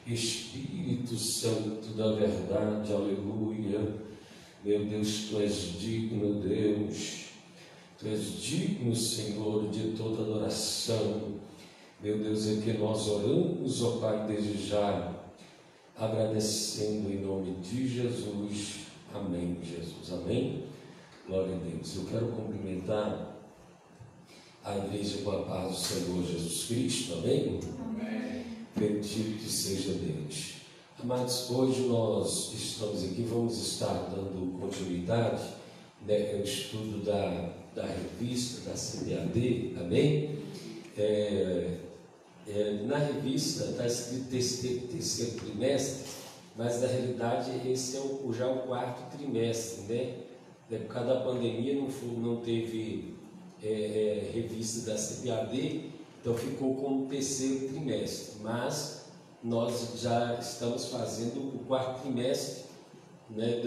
Espírito Santo da verdade, aleluia. Meu Deus, Tu és digno, Deus. Tu és digno, Senhor, de toda adoração. Meu Deus, é que nós oramos, ó Pai, desde já, agradecendo em nome de Jesus. Amém, Jesus. Amém. Glória a Deus. Eu quero cumprimentar a igreja com a paz do Senhor Jesus Cristo. Amém? Amém. Bendito seja Deus. Amados, hoje nós estamos aqui, vamos estar dando continuidade, né, ao estudo da revista, da CBAD. Amém? Na revista está escrito terceiro trimestre, mas na realidade esse é já o quarto trimestre, né? Por causa da pandemia não teve revista da CBAD, então ficou como terceiro trimestre, mas nós já estamos fazendo o quarto trimestre, né,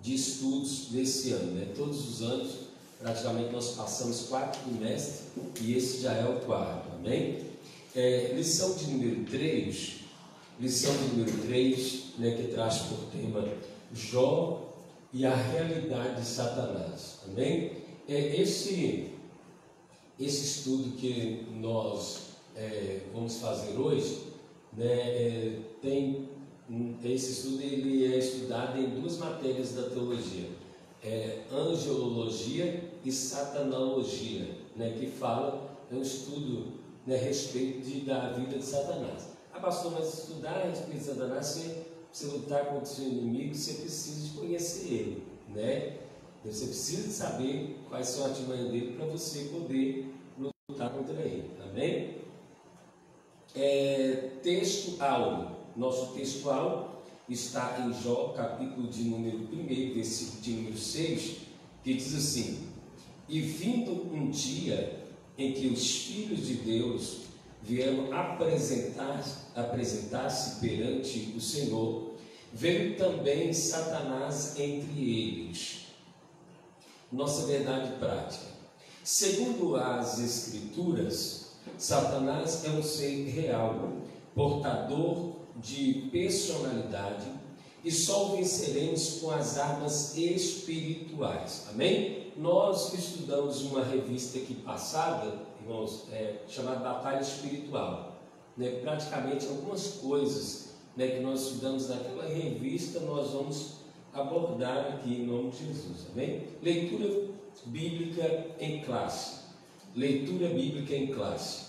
de estudos desse ano, né? Todos os anos praticamente nós passamos 4 trimestres e esse já é o quarto, amém? Lição de número 3, né, que traz por tema Jó e a realidade de Satanás, amém? Esse estudo que nós vamos fazer hoje, né, esse estudo ele é estudado em 2 matérias da teologia, angelologia e satanologia, né, que fala, é um estudo, né, a respeito da vida de Satanás. Pastor, mas estudar a respeito de Satanás, você lutar contra o seu inimigo, você precisa de conhecer ele, né? Você precisa de saber quais são as artimanhas dele para você poder lutar contra ele, amém? Texto áureo. Nosso texto áureo está em Jó, capítulo de número 1, versículo de número 6, que diz assim: e vindo um dia em que os filhos de Deus vieram apresentar-se perante o Senhor, veio também Satanás entre eles. Nossa verdade prática. Segundo as Escrituras, Satanás é um ser real, portador de personalidade, e só o venceremos com as armas espirituais. Amém? Nós estudamos uma revista aqui passada, irmãos, chamada Batalha Espiritual, né? Praticamente algumas coisas, né, que nós estudamos naquela revista, nós vamos abordar aqui em nome de Jesus. Amém? Leitura bíblica em classe. Leitura bíblica em classe.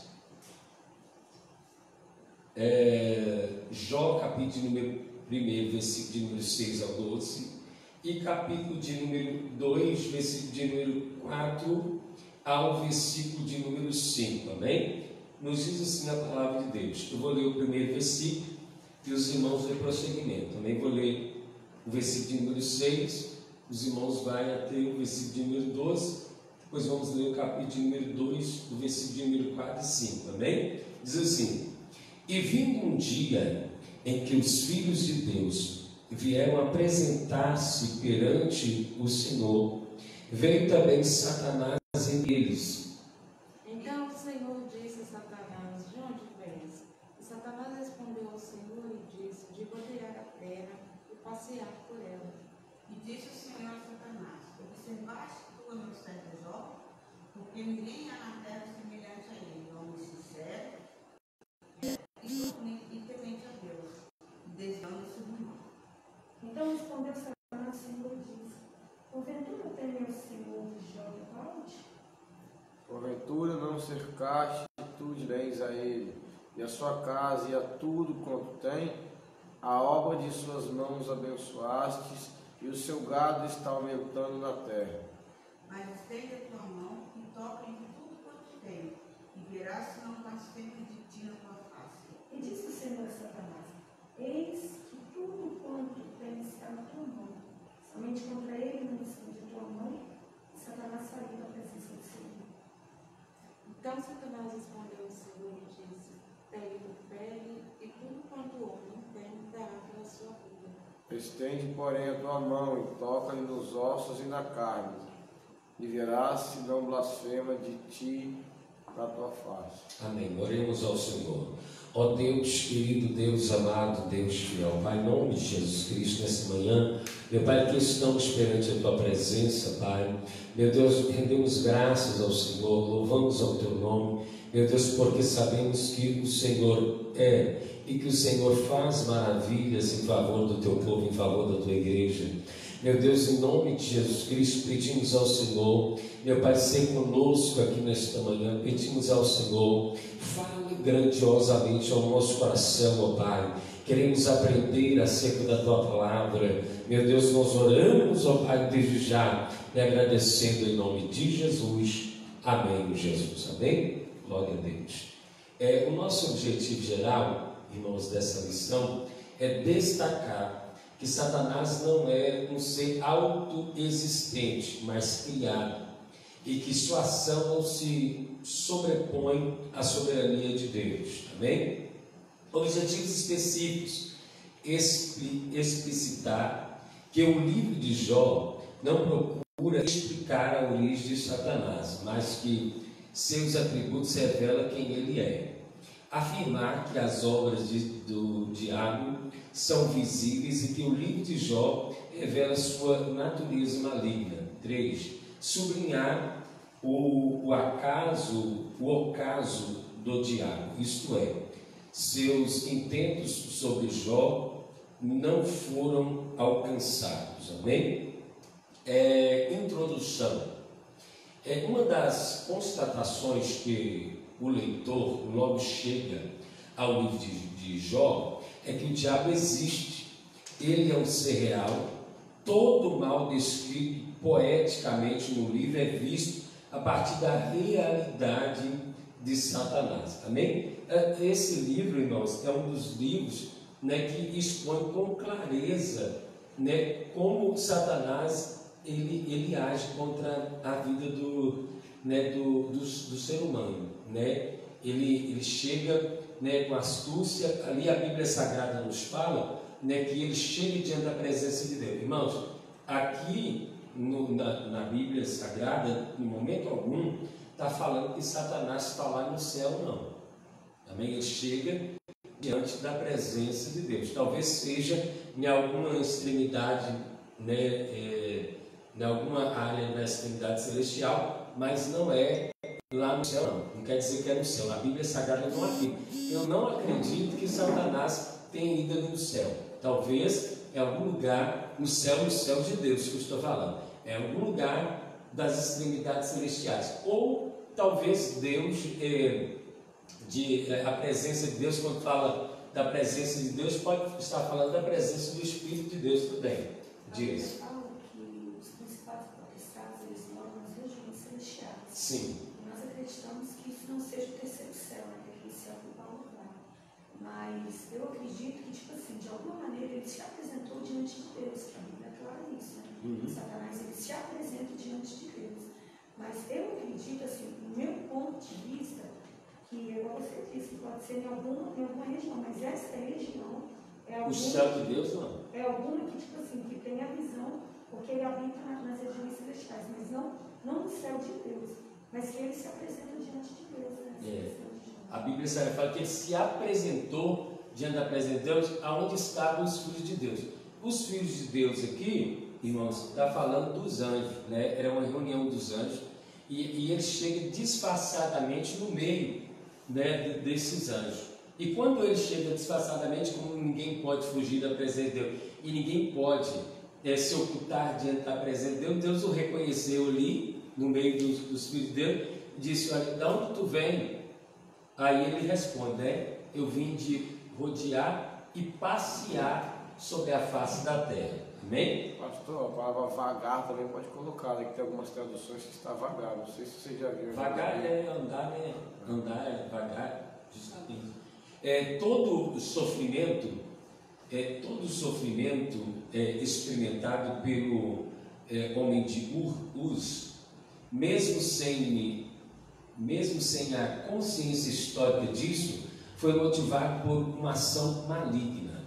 Jó, capítulo de número 1, versículo de número 6 ao 12, e capítulo de número 2, versículo de número 4 ao versículo de número 5, amém? Nos diz assim a palavra de Deus. Eu vou ler o primeiro versículo e os irmãos dão prosseguimento. Também vou ler o versículo de número 6, os irmãos vão até o versículo de número 12, depois vamos ler o capítulo de número 2, o versículo de número 4 e 5, amém? Diz assim: e vindo um dia em que os filhos de Deus vieram apresentar-se perante o Senhor, veio também Satanás entre eles. Então o Senhor disse a Satanás: de onde vens? E Satanás respondeu ao Senhor e disse: de rodear a terra e passear por ela. E disse o Senhor a Satanás: observaste tu a meu servo Jó? Porque ninguém há na terra semelhante a ele, homem sincero e temente a Deus, e desviando o seu irmão. Então respondeu Satanás, o Senhor disse: porventura teme ao Senhor Jó de balde? Porventura não cercaste tu de bens a ele, e a sua casa, e a tudo quanto tem, a obra de suas mãos abençoastes, e o seu gado está aumentando na terra. Mas estende a tua mão e toca em tudo quanto tem, e verás se não blasfema de ti na tua face. E disse o Senhor a Satanás: eis que tudo quanto tens está na tua mão, somente contra ele não estende a tua mão. E Satanás saiu da presença do Senhor. Então Satanás respondeu ao Senhor e disse: pegue por pele, e tudo quanto o homem tem dará pela sua vida. Estende, porém, a tua mão e toca-lhe nos ossos e na carne, e verás se não blasfema de ti na tua face. Amém. Oremos ao Senhor. Ó Deus querido, Deus amado, Deus fiel, Pai, em nome de Jesus Cristo, nessa manhã, meu Pai, que estamos perante a Tua presença, Pai, meu Deus, rendemos graças ao Senhor, louvamos ao Teu nome, meu Deus, porque sabemos que o Senhor é e que o Senhor faz maravilhas em favor do Teu povo, em favor da Tua igreja. Meu Deus, em nome de Jesus Cristo, pedimos ao Senhor, meu Pai, ser conosco aqui nesta manhã, pedimos ao Senhor, fale grandiosamente ao nosso coração, ó Pai. Queremos aprender acerca da Tua palavra. Meu Deus, nós oramos, ó Pai, desde já, e agradecendo em nome de Jesus. Amém, Jesus. Amém? Glória a Deus. O nosso objetivo geral, irmãos, dessa lição, é destacar que Satanás não é um ser autoexistente, mas criado, e que sua ação não se sobrepõe à soberania de Deus. Amém? Objetivos específicos: explicitar que o livro de Jó não procura explicar a origem de Satanás, mas que seus atributos revelam quem ele é. Afirmar que as obras do diabo são visíveis e que o livro de Jó revela sua natureza maligna. 3. Sublinhar o ocaso do diabo, isto é, seus intentos sobre Jó não foram alcançados. Amém? Introdução. Uma das constatações que o leitor logo chega ao livro de Jó é que o diabo existe, ele é um ser real. Todo o mal descrito poeticamente no livro é visto a partir da realidade de Satanás. Amém? Esse livro, irmãos, é um dos livros, né, que expõe com clareza, né, como Satanás ele age contra a vida do ser humano, né? Ele chega, né, com astúcia. Ali a Bíblia Sagrada nos fala, né, que ele chega diante da presença de Deus. Irmãos, aqui na Bíblia Sagrada, em momento algum, está falando que Satanás está lá no céu, não. Amém? Ele chega diante da presença de Deus. Talvez seja em alguma extremidade, né, em alguma área da extremidade celestial, mas não é lá no céu, não. Não quer dizer que é no céu. A Bíblia Sagrada não afirma. Eu não acredito que Satanás tenha ido no céu. Talvez em algum lugar no céu de Deus que eu estou falando. É algum lugar das extremidades celestiais. Ou talvez Deus, a presença de Deus, quando fala da presença de Deus, pode estar falando da presença do Espírito de Deus também. Diz. Sim. Nós acreditamos que isso não seja o terceiro céu, né? Que aquele céu que Paulo vai. Mas eu acredito que, tipo assim, de alguma maneira ele se apresentou diante de Deus. Para mim é claro isso, né? Satanás, ele se apresenta diante de Deus. Mas eu acredito, assim, no meu ponto de vista, que, igual você disse, que pode ser em alguma região, mas essa região é alguma... O céu de Deus, não. É alguma que, tipo assim, que tem a visão, porque ele habita nas regiões celestiais, mas não no céu de Deus. Mas que ele se apresenta diante de Deus, né? A Bíblia Sagrada fala que ele se apresentou diante da presença de Deus, aonde estavam os filhos de Deus. Os filhos de Deus aqui, irmãos, está falando dos anjos, né? Era uma reunião dos anjos, e ele chega disfarçadamente no meio, né, desses anjos. E quando ele chega disfarçadamente, como ninguém pode fugir da presença de Deus, e ninguém pode se ocultar diante da presença de Deus, Deus o reconheceu ali, no meio dos filhos de Deus, e disse: olha, de onde tu vem? Aí ele responde, né? Eu vim de rodear e passear sobre a face da terra. Amém? Pastor, a palavra vagar também pode colocar, né? Que tem algumas traduções que está vagar. Não sei se você já viu. Vagar é andar, né? Andar é vagar, justamente. Todo sofrimento experimentado pelo homem de Uz, mesmo sem a consciência histórica disso, foi motivado por uma ação maligna.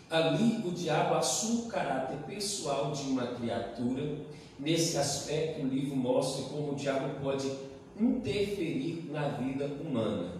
Ali o diabo assume o caráter pessoal de uma criatura. Nesse aspecto, o livro mostra como o diabo pode interferir na vida humana.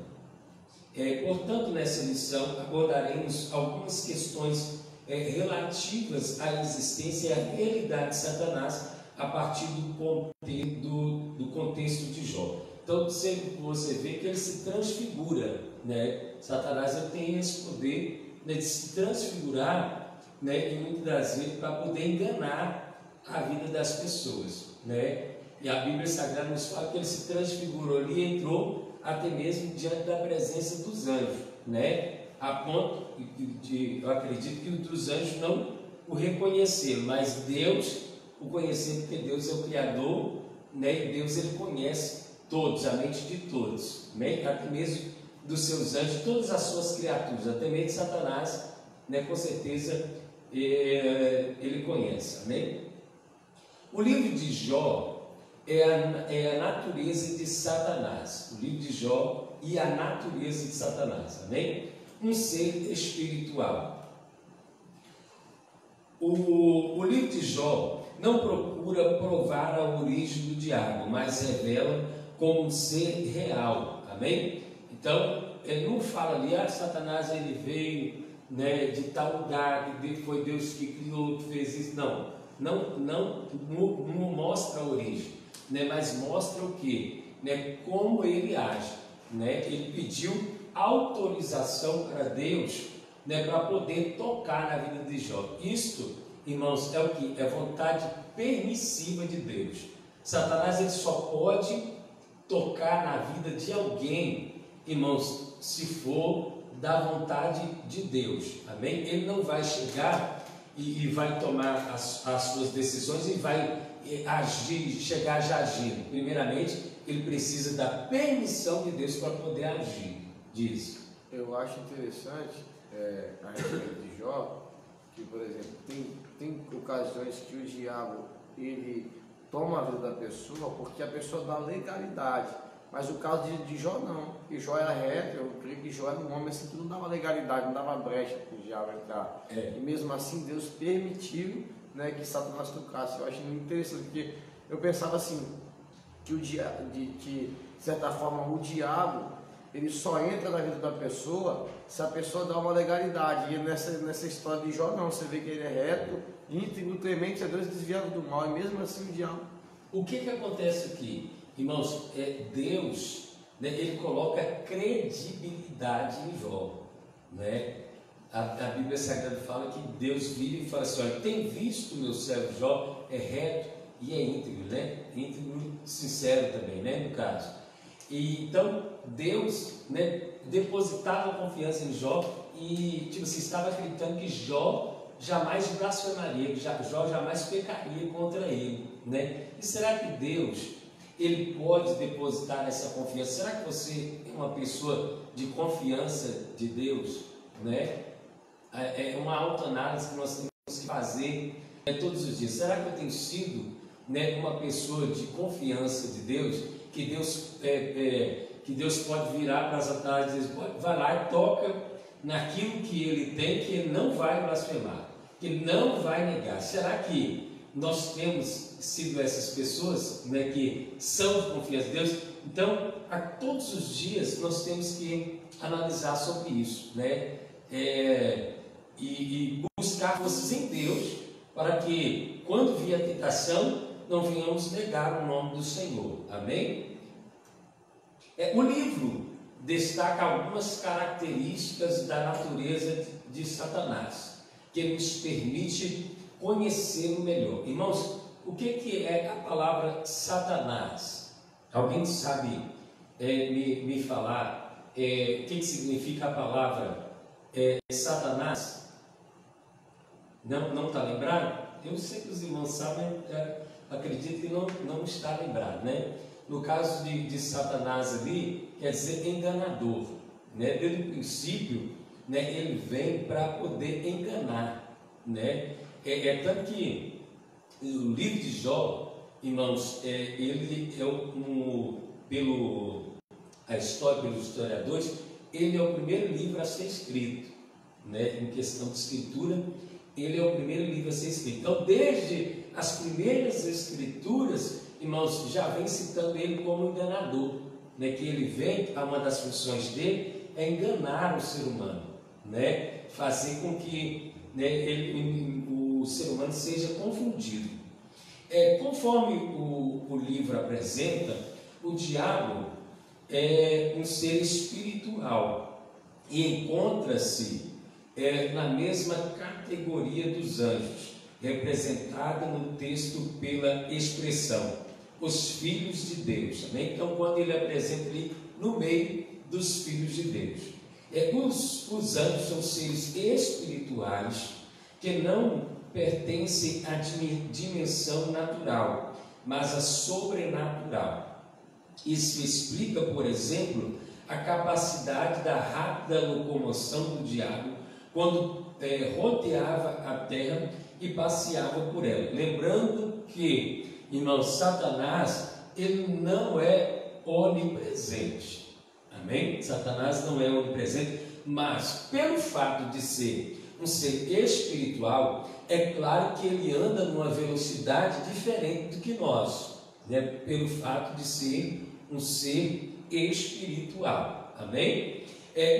Portanto, nessa lição abordaremos algumas questões relativas à existência e à realidade de Satanás a partir do contexto de Jó. Então, sempre que você vê que ele se transfigura, né? Satanás ele tem esse poder, né, de se transfigurar, né, e muitas das vezes para poder enganar a vida das pessoas, né? E a Bíblia Sagrada nos fala que ele se transfigurou ali e entrou até mesmo diante da presença dos anjos, né? A ponto de, eu acredito que os anjos não o reconheceram, mas Deus o conheceu, porque Deus é o Criador, né? E Deus ele conhece todos, a mente de todos, né? Até mesmo dos seus anjos, todas as suas criaturas, até mesmo de Satanás, né? Com certeza ele conhece, amém? O livro de Jó é a natureza de Satanás, o livro de Jó e a natureza de Satanás, amém? Um ser espiritual. O livro de Jó não procura provar a origem do diabo, mas revela como um ser real, amém? Então, ele não fala ali, Satanás ele veio, né, de tal lugar, que foi Deus que criou, que fez isso, não mostra a origem, né, mas mostra o que? Né, como ele age, né? Ele pediu autorização para Deus, né, para poder tocar na vida de Jó. Isto, irmãos, é o que? É vontade permissiva de Deus. Satanás ele só pode tocar na vida de alguém, irmãos, se for da vontade de Deus, amém? Ele não vai chegar e vai tomar as suas decisões e vai agir, chegar já agindo. Primeiramente, ele precisa da permissão de Deus para poder agir, diz. Eu acho interessante a respeito de Jó, que, por exemplo, tem ocasiões que o diabo ele toma a vida da pessoa porque a pessoa dá legalidade, mas o caso de Jó não, e Jó era reto, eu creio que Jó era um homem assim que não dava legalidade, não dava brecha para o diabo entrar, e mesmo assim Deus permitiu, né, que Satanás tocasse. Eu acho muito interessante, porque eu pensava assim, que de certa forma o diabo ele só entra na vida da pessoa se a pessoa dá uma legalidade, e nessa história de Jó não, você vê que ele é reto, íntegro, temente a Deus, desviado do mal, e mesmo assim o diabo. O que acontece aqui? Irmãos, Deus, né, ele coloca credibilidade em Jó, né? A Bíblia Sagrada fala que Deus vira e fala assim, olha, tem visto o meu servo Jó, é reto e é íntegro, né? Íntegro, sincero também, né, no caso. E então Deus, né, depositava confiança em Jó e tipo assim, estava acreditando que Jó jamais blasfemaria, que Jó jamais pecaria contra ele, né? E será que Deus ele pode depositar essa confiança? Será que você é uma pessoa de confiança de Deus, né? É uma autoanálise que nós temos que fazer todos os dias. Será que eu tenho sido, né, uma pessoa de confiança de Deus? Que Deus pode virar para Satanás e dizer, vai lá e toca naquilo que ele tem, que ele não vai blasfemar, que ele não vai negar. Será que nós temos sido essas pessoas, né, que são de confiança em Deus? Então, a todos os dias nós temos que analisar sobre isso, né? E buscar forças em Deus, para que quando vier a tentação, não venhamos negar o nome do Senhor, amém? O livro destaca algumas características da natureza de Satanás, que nos permite conhecê-lo melhor. Irmãos, o que é a palavra Satanás? Alguém sabe me falar o que significa a palavra Satanás? Não está lembrado? Eu sei que os irmãos sabem, acredito que não está lembrado, né? No caso de Satanás ali, quer dizer enganador, né? Desde o princípio, né, ele vem para poder enganar, né? Tanto que o livro de Jó, irmãos, ele pelos historiadores, ele é o primeiro livro a ser escrito, né? Em questão de escritura, ele é o primeiro livro a ser escrito. Então, desde as primeiras escrituras, irmãos, já vem citando ele como enganador, né? Que ele vem, uma das funções dele é enganar o ser humano, né? Fazer com que, né, o ser humano seja confundido. Conforme o livro apresenta, o diabo é um ser espiritual e encontra-se na mesma categoria dos anjos, representada no texto pela expressão os filhos de Deus. Amém? Então, quando ele apresenta ali no meio dos filhos de Deus, os anjos são seres espirituais que não pertencem à dimensão natural, mas à sobrenatural. Isso explica, por exemplo, a capacidade da rápida locomoção do diabo quando rodeava a terra e passeava por ela. Lembrando que, irmão, Satanás, ele não é onipresente. Amém? Satanás não é onipresente, mas pelo fato de ser um ser espiritual, é claro que ele anda numa velocidade diferente do que nós, né? Pelo fato de ser um ser espiritual. Amém?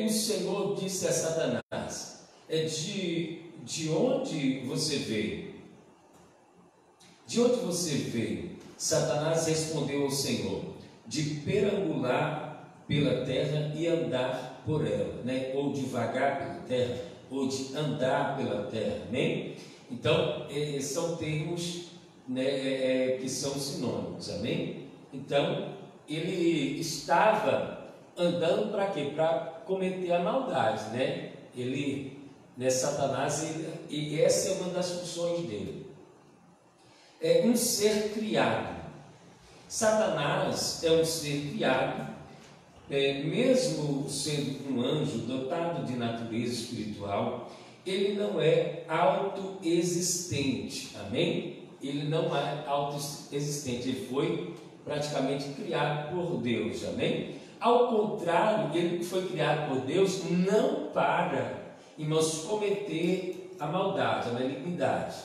O Senhor disse a Satanás: de onde você veio? De onde você veio? Satanás respondeu ao Senhor: de perambular pela terra e andar por ela, né? Ou de vagar pela terra, ou de andar pela terra. Amém? Então, são termos, né, que são sinônimos. Amém? Então, ele estava andando para quê? Para cometer a maldade, né? Satanás, e essa é uma das funções dele. É um ser criado. Satanás é um ser criado, mesmo sendo um anjo dotado de natureza espiritual, ele não é autoexistente. Amém? Ele não é autoexistente, ele foi praticamente criado por Deus. Amém? Ao contrário, ele foi criado por Deus não para, irmãos, cometer a maldade, a malignidade.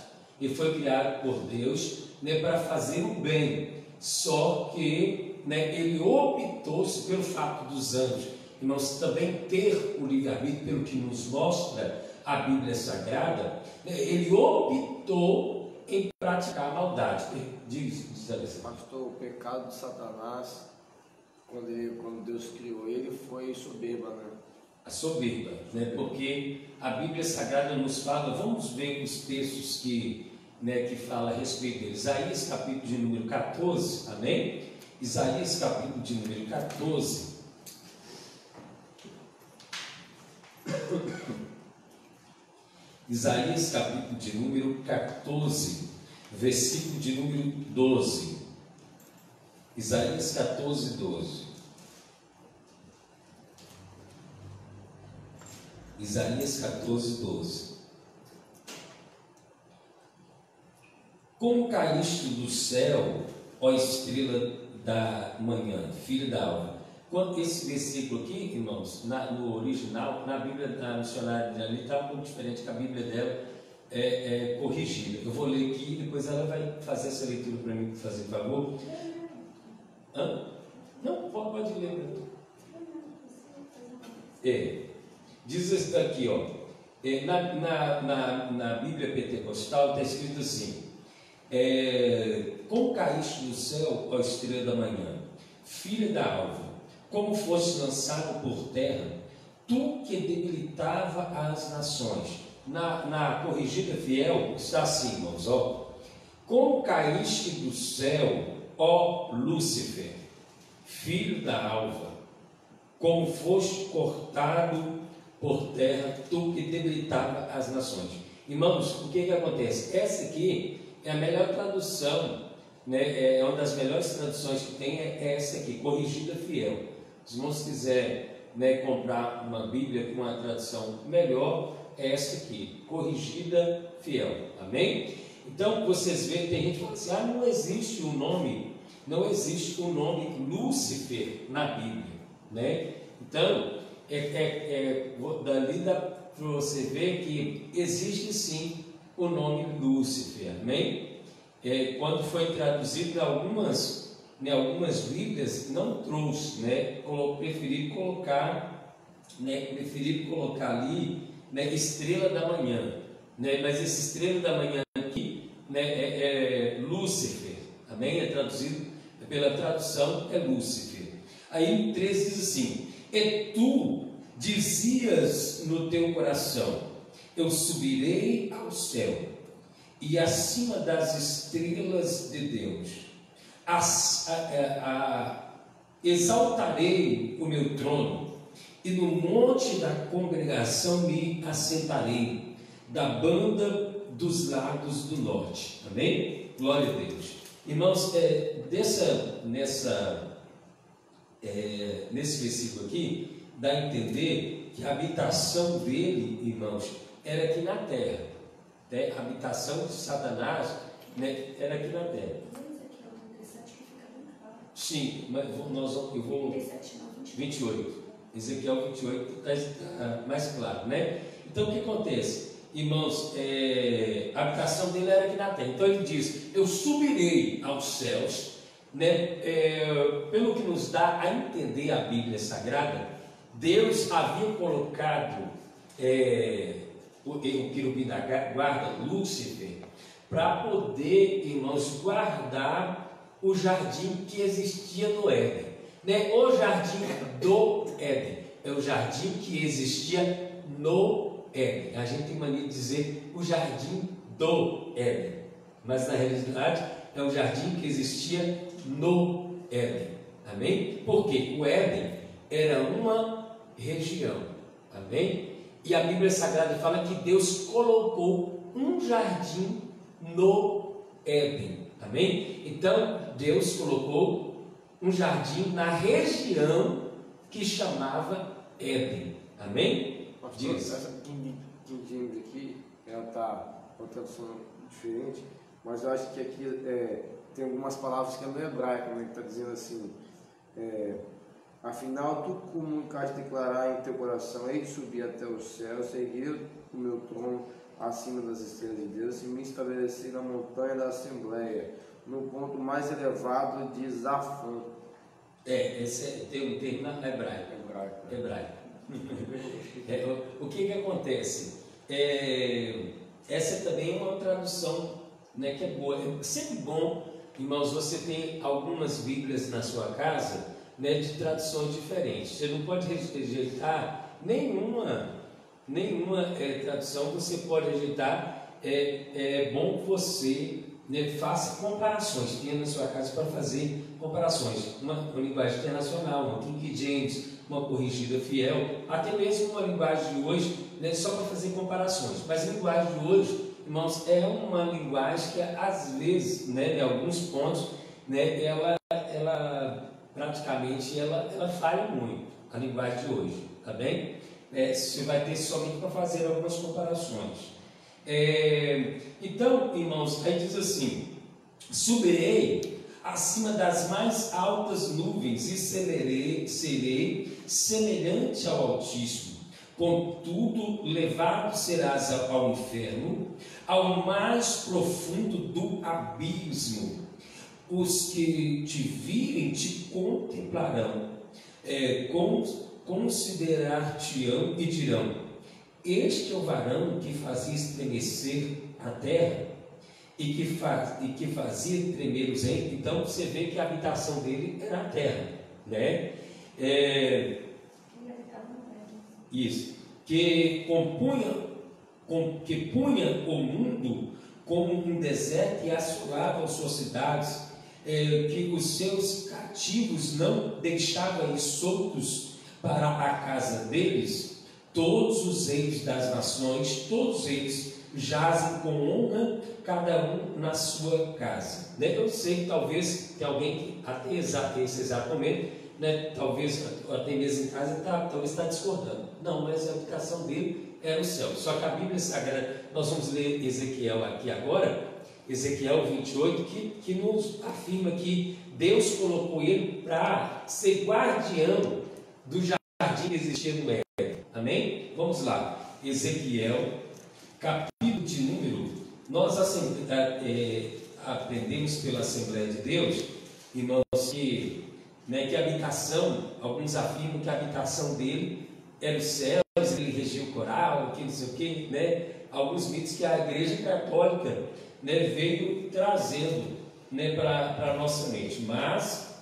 Ele foi criado por Deus, né, para fazer o bem. Só que, né, ele optou pelo fato dos anjos, irmãos, também ter o livre-arbítrio, pelo que nos mostra a Bíblia Sagrada, né, ele optou em praticar a maldade. Diz pastor, o pecado de Satanás, quando Deus criou ele, foi soberba, né? A soberba, né? Porque a Bíblia Sagrada nos fala, vamos ver os textos que fala a respeito dele. Isaías capítulo de número 14, amém? Isaías capítulo de número 14. Isaías capítulo de número 14, versículo de número 12. Isaías 14, 12. Isaías 14, 12. Como caíste do céu, ó estrela da manhã, filho da alva. Quando esse versículo aqui, irmãos, no original, na Bíblia da missionária ali, está um pouco diferente, que a Bíblia dela é corrigida. Eu vou ler aqui e depois ela vai fazer essa leitura para mim, por fazer favor. Não, pode ler. Diz isso aqui, ó. Na Bíblia Pentecostal está escrito assim: como caíste do céu, ó estrela da manhã, filha da alva, como foste lançado por terra, tu que debilitava as nações. Na corrigida fiel está assim, irmãos, ó: como caíste do céu, ó Lúcifer, filho da alva, como foste cortado por terra, tu que debilitava as nações. Irmãos, o que acontece? Essa aqui é a melhor tradução, né? É uma das melhores traduções que tem, é essa aqui, corrigida fiel. Se os irmãos quiserem, né, comprar uma Bíblia com uma tradução melhor, é essa aqui, corrigida fiel. Amém? Então, vocês veem, tem gente que fala assim: não existe o nome Lúcifer na Bíblia, né? Então, dali dá para você ver que existe sim o nome Lúcifer. Amém? Quando foi traduzido, algumas Bíblias não trouxe, né? Preferi colocar né, preferi colocar ali, né, estrela da manhã, né, mas essa estrela da manhã aqui, né, é Lúcifer, amém? É traduzido, pela tradução é Lúcifer. Aí o 13 diz assim: e tu dizias no teu coração, eu subirei ao céu, e acima das estrelas de Deus exaltarei o meu trono, e no monte da congregação me assentarei, da banda dos lados do norte. Amém? Glória a Deus. Irmãos, nesse versículo aqui, dá a entender que a habitação dele, irmãos, era aqui na terra. Né? A habitação de Satanás, né, era aqui na terra. Sim, mas eu vou 28. Ezequiel 28 está mais claro, né? Então o que acontece? Irmãos, a habitação dele era aqui na terra. Então ele diz: eu subirei aos céus, né? Pelo que nos dá a entender a Bíblia Sagrada, Deus havia colocado o querubim da guarda, Lúcifer, para poder, irmãos, guardar o jardim que existia no Éden, né? O jardim do Éden é o jardim que existia no Éden. A gente tem mania de dizer o jardim do Éden, mas na realidade é o jardim que existia no Éden. Amém? Porque o Éden era uma região. Amém? E a Bíblia Sagrada fala que Deus colocou um jardim no Éden. Amém? Então Deus colocou um jardim na região que chamava Éden. Amém? Pastor, essa King James aqui, ela está com uma tradução diferente, mas eu acho que aqui tem algumas palavras que é no hebraico, né, que está dizendo assim: afinal tu comunicaste declarar em teu coração, hei de subir até os céus, erguer o meu trono acima das estrelas de Deus e me estabelecer na montanha da Assembleia, no ponto mais elevado de Zafã. Esse tem um termo hebraico. O que acontece? Essa também é uma tradução, né, que é boa. É sempre bom, irmãos, você tem algumas Bíblias na sua casa, né, de traduções diferentes. Você não pode rejeitar nenhuma tradução, você pode rejeitar. É bom que você, né, faça comparações, tenha na sua casa para fazer comparações, uma linguagem internacional, uma King James, uma corrigida fiel, até mesmo uma linguagem de hoje, né, só para fazer comparações. Mas a linguagem de hoje, irmãos, é uma linguagem que às vezes, né, em alguns pontos, né, ela praticamente ela falha muito, a linguagem de hoje, tá bem? Você vai ter somente para fazer algumas comparações. Então, irmãos, aí diz assim: subirei acima das mais altas nuvens e serei semelhante ao Altíssimo. Contudo, levado serás ao inferno, ao mais profundo do abismo. Os que te virem te contemplarão, considerar-te-ão e dirão: este é o varão que fazia estremecer a terra e que fazia tremer os reinos. Então você vê que a habitação dele era a terra, né? Isso, que punha o mundo como um deserto e assolava as suas cidades, que os seus cativos não deixavam ir soltos para a casa deles. Todos os reis das nações, todos eles jazem com honra, cada um na sua casa. Eu sei que talvez tem alguém que até esse exato momento, né, talvez até mesmo em casa, talvez está discordando. Não, mas a habitação dele era o céu. Só que a Bíblia Sagrada, nós vamos ler Ezequiel aqui agora, Ezequiel 28, que nos afirma que Deus colocou ele para ser guardião do jardim que existia no Éden. Amém? Vamos lá. Ezequiel, capítulo de número. Nós aprendemos pela Assembleia de Deus, irmãos, que a habitação, alguns afirmam que a habitação dele eram os céus, ele regia o coral, que não sei o que, né? Alguns mitos que a Igreja Católica, né, veio trazendo, né, para a nossa mente, mas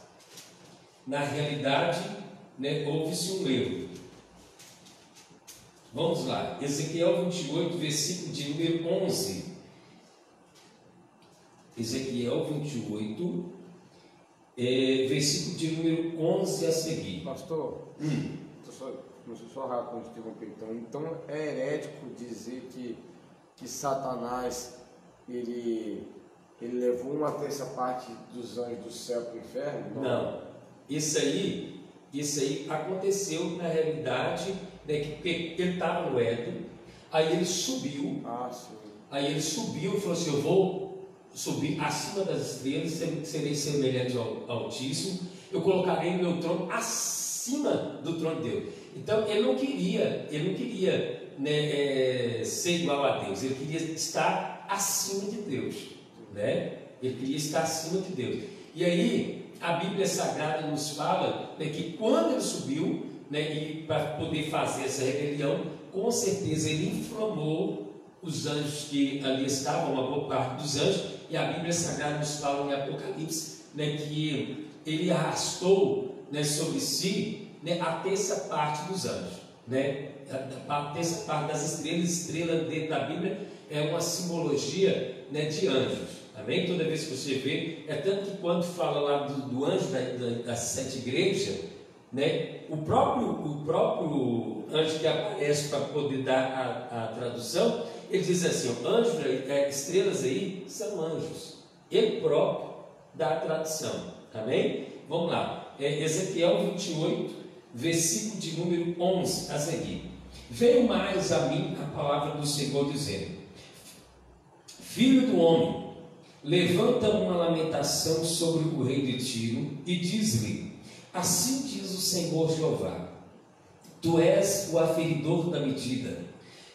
na realidade, né, houve-se um erro. Vamos lá, Ezequiel 28, versículo de número 11. Ezequiel 28, versículo de número 11 a seguir. Pastor, não sou só rápido para interromper. Então é herético dizer que Satanás ele levou 1/3 parte dos anjos do céu para o inferno? Não. Isso aí aconteceu na realidade, né, que ele estava no Éden, aí ele subiu. Sim. Aí ele subiu e falou assim: eu vou subir acima das estrelas, serei semelhante ao Altíssimo, eu colocarei meu trono acima do trono de Deus. Então ele não queria, né, ser igual a Deus, ele queria estar acima de Deus, né? Ele queria estar acima de Deus. E aí a Bíblia Sagrada nos fala, né, que quando ele subiu, né, e para poder fazer essa rebelião, com certeza ele inflamou os anjos que ali estavam, uma boa parte dos anjos, e a Bíblia Sagrada nos fala em Apocalipse, né, que ele arrastou, né, sobre si, né, a terça parte dos anjos, né, a terça parte das estrelas. Estrela dentro da Bíblia é uma simbologia, né, de anjos. Amém? Toda vez que você vê, é tanto que quando fala lá do anjo das 7 igrejas, né, o próprio anjo que aparece para poder dar a tradução, ele diz assim: anjos, estrelas aí são anjos. Ele próprio dá a tradução. Amém? Vamos lá. Ezequiel 28, versículo de número 11 a seguir. Veio mais a mim a palavra do Senhor dizendo: Filho do homem, levanta uma lamentação sobre o rei de Tiro e diz-lhe: assim diz o Senhor Jeová, tu és o aferidor da medida,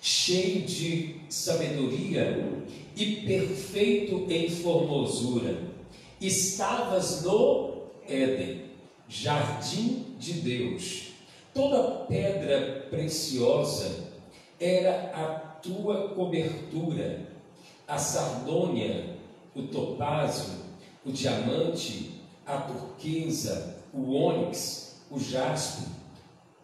cheio de sabedoria e perfeito em formosura. Estavas no Éden, jardim de Deus. Toda pedra preciosa era a tua cobertura, a sardônia, o topázio, o diamante, a turquesa, o ônix, o jaspe,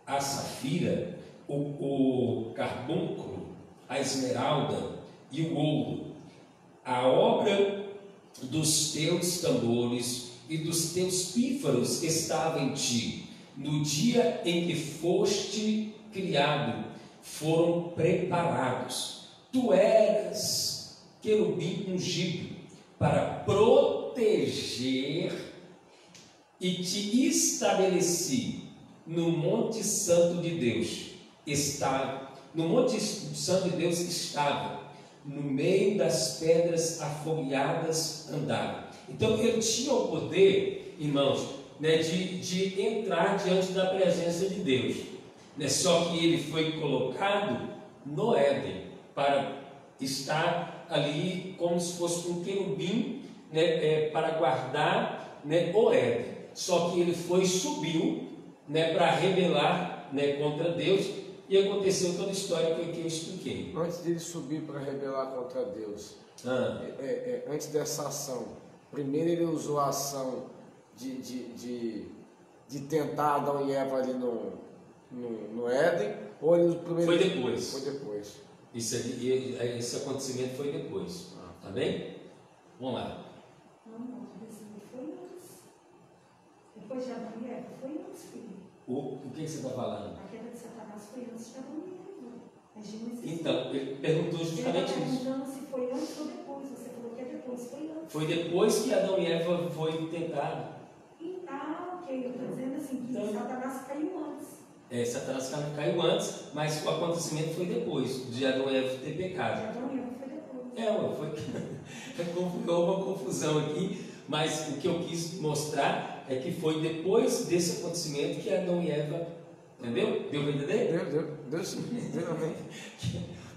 a safira, o carbúnculo, a esmeralda e o ouro. A obra dos teus tambores e dos teus pífaros estava em ti. No dia em que foste criado, foram preparados. Tu eras querubim ungido para proteger, e te estabeleci no Monte Santo de Deus. No Monte Santo de Deus estava, no meio das pedras afogueadas andava. Então ele tinha o poder, irmãos, né, de entrar diante da presença de Deus, né? Só que ele foi colocado no Éden para estar ali como se fosse um querubim, né, para guardar, né, o Éden. Só que ele subiu, né, para rebelar, né, contra Deus, e aconteceu toda a história que eu expliquei. Antes dele subir para rebelar contra Deus, antes dessa ação, primeiro ele usou a ação de tentar Adão e Eva ali no Éden, ou ele primeiro... Foi depois. Foi depois. Esse acontecimento foi depois. Tá bem? Vamos lá. Não, foi antes. Depois de Adão e Eva, foi antes, filho. O que você está falando? A queda de Satanás foi antes de Adão e Eva. Então, ele perguntou justamente isso. Ele está perguntando se foi antes ou depois. Você falou que é depois, foi antes. Foi depois que Adão e Eva foi tentado. Ok, eu estou dizendo assim, que então, Satanás caiu antes. Satanás caiu antes, mas o acontecimento foi depois de Adão e Eva ter pecado. De Adão e Eva foi depois. Foi uma confusão aqui, mas o que eu quis mostrar é que foi depois desse acontecimento que Adão e Eva, entendeu? Deu para entender? Deu sim.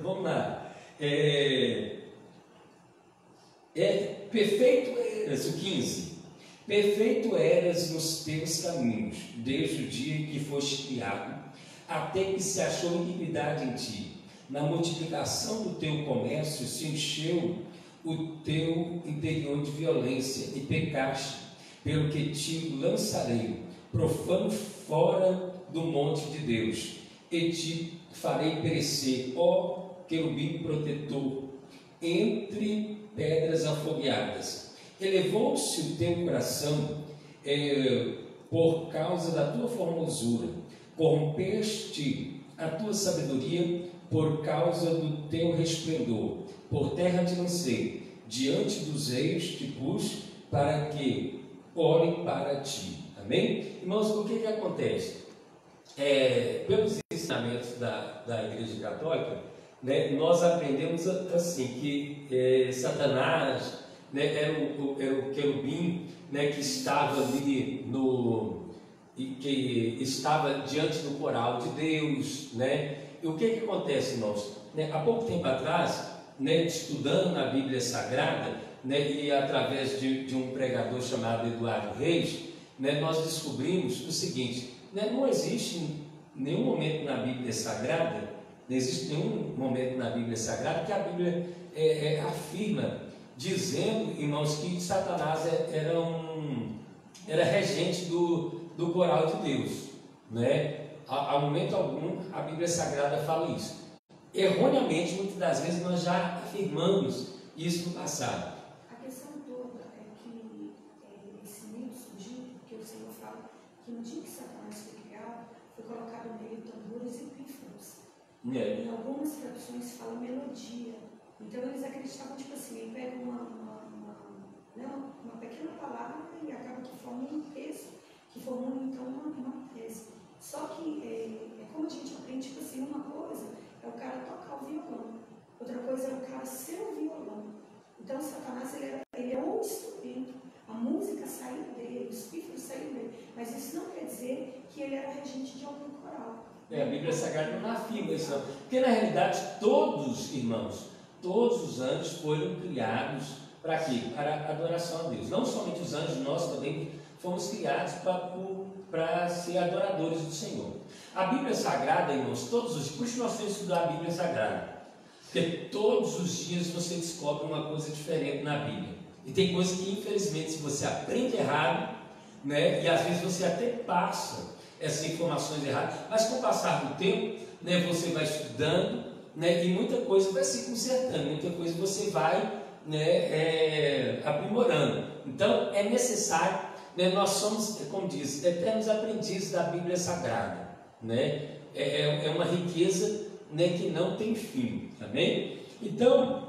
Vamos lá. Perfeito eras, o 15. Perfeito eras nos teus caminhos, desde o dia em que foste criado, até que se achou iniquidade em ti. Na multiplicação do teu comércio se encheu o teu interior de violência e pecaste, pelo que te lançarei, profano, fora do monte de Deus, e te farei perecer, ó querubim protetor, entre pedras afogueadas. Elevou-se o teu coração por causa da tua formosura, corrompeste a tua sabedoria por causa do teu resplendor. Por terra te lancei, diante dos reis te pus, para que olhem para ti. Amém? Irmãos, o que acontece? Pelos ensinamentos da Igreja Católica, né, nós aprendemos assim, que Satanás, né, era o querubim, né, que estava ali que estava diante do coral de Deus, né? E o que acontece, irmãos? Né, há pouco tempo atrás, né, estudando na Bíblia Sagrada, né, e através de um pregador chamado Eduardo Reis, né, nós descobrimos o seguinte, né, não existe nenhum momento na Bíblia Sagrada, não existe nenhum momento na Bíblia Sagrada que a Bíblia afirma, dizendo, irmãos, que Satanás era regente do coral de Deus, né? A momento algum a Bíblia Sagrada fala isso. Erroneamente, muitas das vezes nós já afirmamos isso no passado. A questão toda é que esse mito surgiu porque o Senhor fala que no dia que Satanás foi criado, foi colocado nele tambores e pífanos. Em algumas traduções fala melodia. Então eles acreditavam, tipo assim, ele pega uma pequena palavra e acaba que forma um texto, que formou então uma tese. Só que é como a gente aprende, tipo assim, uma coisa é o cara tocar o violão, outra coisa é o cara ser o violão. Então Satanás ele é um instrumento, a música saiu dele, os pífanos saíram dele, mas isso não quer dizer que ele era regente de algum coral. A Bíblia Sagrada não afirma isso, não. Porque na realidade todos, irmãos, todos os anjos foram criados para quê? Para a adoração a Deus. Não somente os anjos, nós também fomos criados para ser adoradores do Senhor. A Bíblia Sagrada, irmãos, todos os dias, por isso nós temos que estudar a Bíblia Sagrada. Porque todos os dias você descobre uma coisa diferente na Bíblia. E tem coisas que, infelizmente, se você aprende errado, né, e às vezes você até passa essas informações erradas, mas com o passar do tempo, né, você vai estudando, né, e muita coisa vai se consertando, muita coisa você vai, né, aprimorando. Então é necessário, né, nós somos, como diz, eternos aprendizes da Bíblia Sagrada, né? É uma riqueza, né, que não tem fim, amém? Então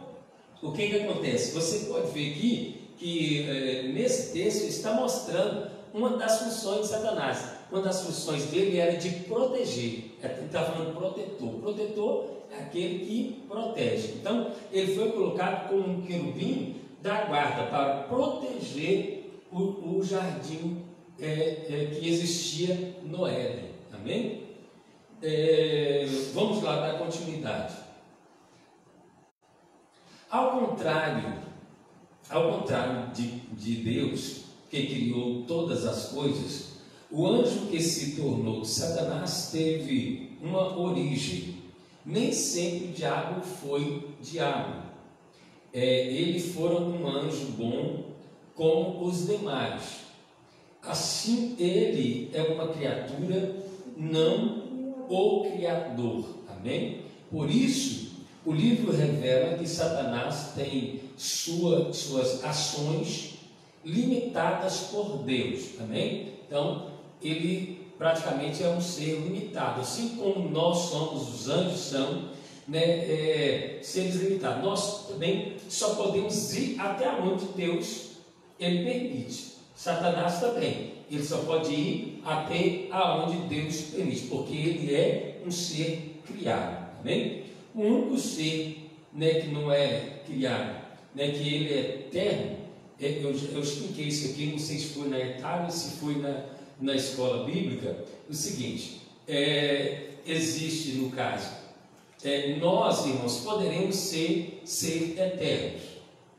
o que acontece? Você pode ver aqui que nesse texto está mostrando uma das funções de Satanás. Uma das funções dele era de proteger. Ele está falando protetor. Protetor é aquele que protege. Então, ele foi colocado como um querubim da guarda para proteger o jardim que existia no Éden. Amém? Vamos lá dar continuidade. Ao contrário de Deus, que criou todas as coisas, o anjo que se tornou Satanás teve uma origem. Nem sempre o diabo foi diabo. Ele fora um anjo bom como os demais. Assim, ele é uma criatura, não o Criador. Amém? Por isso, o livro revela que Satanás tem suas ações limitadas por Deus. Amém? Então, ele praticamente é um ser limitado, assim como nós somos, os anjos são, né, seres limitados. Nós também só podemos ir até onde Deus ele permite. Satanás também, ele só pode ir até aonde Deus permite, porque ele é um ser criado. Amém? O único ser, né, que não é criado, né, que ele é eterno, eu expliquei isso aqui, não sei se foi na Itália, se foi na escola bíblica, o seguinte, existe no caso, nós, irmãos, poderemos ser eternos,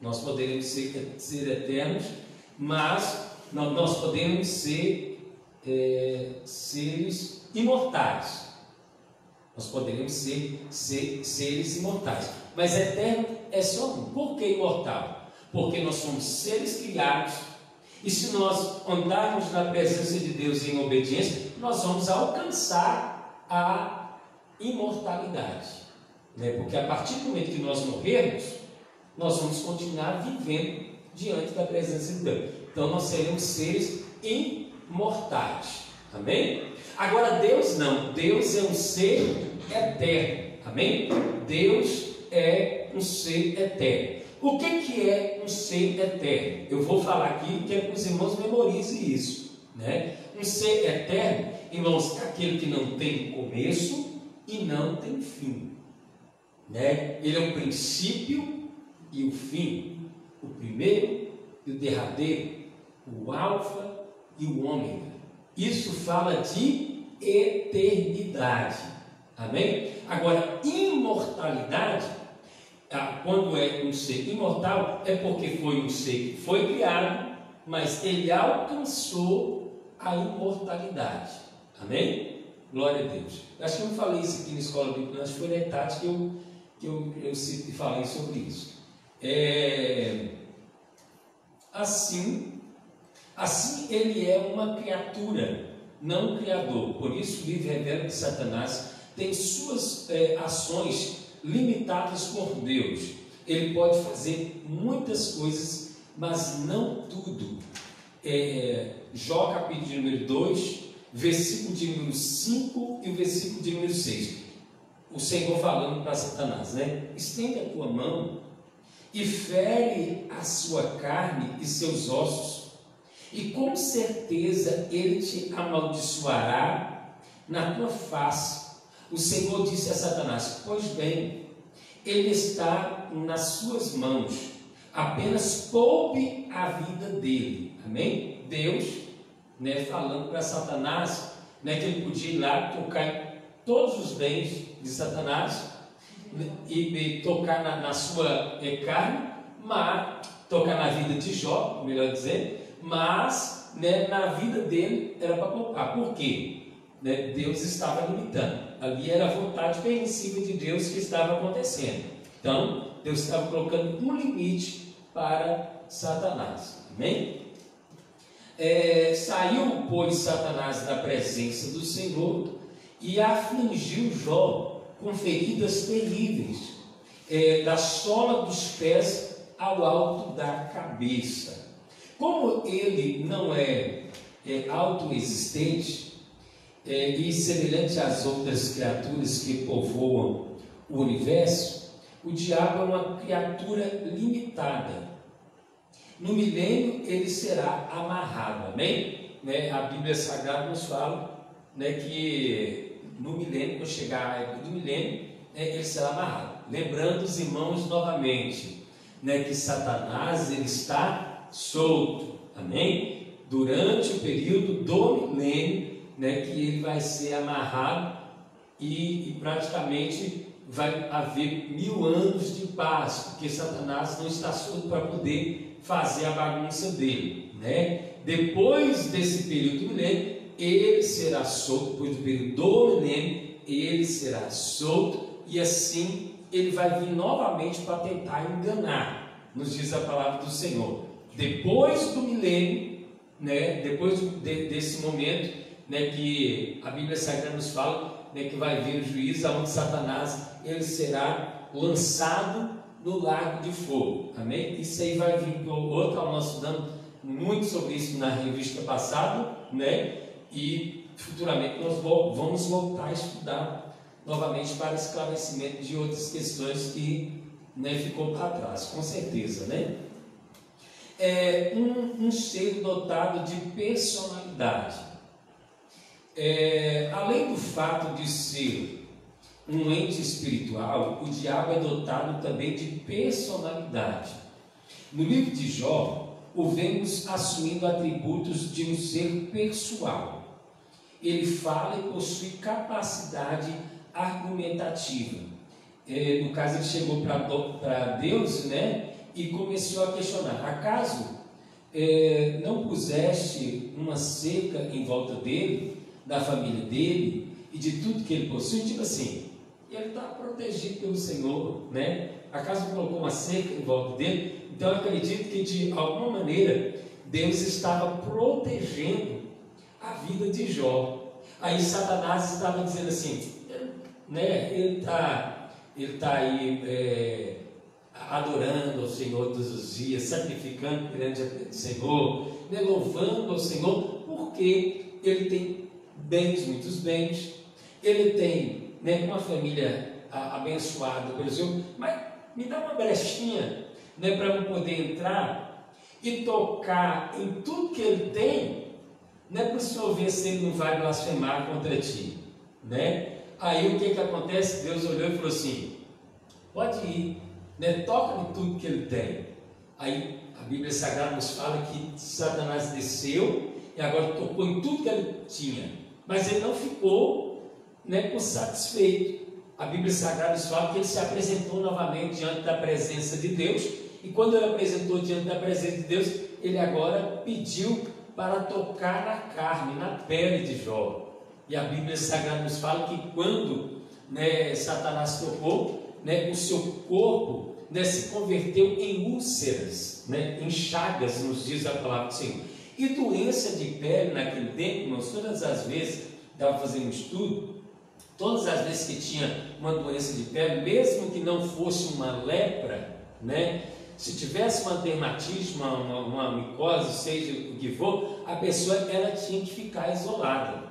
nós poderemos ser eternos, mas nós podemos ser seres imortais, Nós poderemos ser seres imortais. Mas eterno é só um. Por que imortal? Porque nós somos seres criados. E se nós andarmos na presença de Deus em obediência, nós vamos alcançar a imortalidade. Né? Porque a partir do momento que nós morrermos, nós vamos continuar vivendo diante da presença de Deus. Então nós seremos seres imortais. Amém? Agora Deus não. Deus é um ser eterno. Amém? Deus é um ser eterno. O que é um ser eterno? Eu vou falar aqui, quero que os irmãos memorizem isso. Né? Um ser eterno, irmãos, é aquele que não tem começo e não tem fim. Né? Ele é o princípio e o fim, o primeiro e o derradeiro, o alfa e o ômega. Isso fala de eternidade. Amém? Agora, imortalidade, quando é um ser imortal, é porque foi um ser que foi criado, mas ele alcançou a imortalidade. Amém? Glória a Deus. Acho que eu não falei isso aqui na escola bíblica, acho que foi na etapa que eu falei sobre isso. Assim ele é uma criatura, não um criador. Por isso o livro revela que Satanás tem suas ações limitadas por Deus. Ele pode fazer muitas coisas, mas não tudo. Jó capítulo número 2, versículo de número 5 e o versículo de número 6. O Senhor falando para Satanás, né? Estende a tua mão e fere a sua carne e seus ossos, e com certeza ele te amaldiçoará na tua face. O Senhor disse a Satanás: pois bem, ele está nas suas mãos, apenas poupe a vida dele. Amém? Deus, né, falando para Satanás, né, que ele podia ir lá tocar em todos os bens de Satanás e tocar na sua carne, mas tocar na vida de Jó, melhor dizer, mas, né, na vida dele era para poupar. Por quê? Né, Deus estava limitando. Ali era a vontade permissiva de Deus que estava acontecendo. Então, Deus estava colocando um limite para Satanás. Amém? Saiu, pois, Satanás da presença do Senhor e afligiu Jó com feridas terríveis, da sola dos pés ao alto da cabeça. Como ele não é autoexistente, e semelhante às outras criaturas que povoam o universo, o diabo é uma criatura limitada. No milênio ele será amarrado. Amém? Né? A Bíblia Sagrada nos fala, né, que no milênio, quando chegar a época do milênio, ele será amarrado. Lembrando os irmãos novamente, né, que Satanás ele está solto. Amém? Durante o período do milênio, né, que ele vai ser amarrado e praticamente vai haver 1000 anos de paz, porque Satanás não está solto para poder fazer a bagunça dele, né? Depois desse período do milênio, ele será solto. Depois do período do milênio, ele será solto, e assim ele vai vir novamente para tentar enganar, nos diz a palavra do Senhor. Depois do milênio, né, depois desse momento, né, que a Bíblia Sagrada nos fala, né, que vai vir o juízo, onde Satanás ele será lançado no lago de fogo. Amém? Isso aí vai vir para o outro. Nós estudamos muito sobre isso na revista passada, né? E futuramente nós vamos voltar a estudar novamente para esclarecimento de outras questões que, né, ficou para trás, com certeza, né? Um ser dotado de personalidade. Além do fato de ser um ente espiritual, o diabo é dotado também de personalidade. No livro de Jó, o vemos assumindo atributos de um ser pessoal. Ele fala e possui capacidade argumentativa. No caso, ele chegou para Deus, né, e começou a questionar: acaso não puseste uma cerca em volta dele, da família dele e de tudo que ele possui? Tipo assim, e ele está protegido pelo Senhor, né? A casa colocou uma cerca em volta dele, então eu acredito que de alguma maneira Deus estava protegendo a vida de Jó. Aí Satanás estava dizendo assim, né? Ele está aí adorando ao Senhor todos os dias, sacrificando perante o Senhor, né? Louvando ao Senhor, porque ele tem bens, muitos bens, ele tem, né, uma família abençoada pelo Senhor, mas me dá uma brechinha, né, para eu poder entrar e tocar em tudo que ele tem, né, para o Senhor ver se ele não vai blasfemar contra ti, né? Aí o que acontece? Deus olhou e falou assim, pode ir, né, toca em tudo que ele tem. Aí a Bíblia Sagrada nos fala que Satanás desceu e agora tocou em tudo que ele tinha, mas ele não ficou, né, satisfeito. A Bíblia Sagrada nos fala que ele se apresentou novamente diante da presença de Deus, e quando ele apresentou diante da presença de Deus, ele agora pediu para tocar na carne, na pele de Jó. E a Bíblia Sagrada nos fala que quando, né, Satanás tocou, né, o seu corpo, né, se converteu em úlceras, né, em chagas, nos diz a palavra do Senhor. E doença de pele naquele tempo, irmãos, todas as vezes, estava fazendo um estudo, todas as vezes que tinha uma doença de pele, mesmo que não fosse uma lepra, né, se tivesse uma dermatite, uma micose, seja o que for, a pessoa ela tinha que ficar isolada,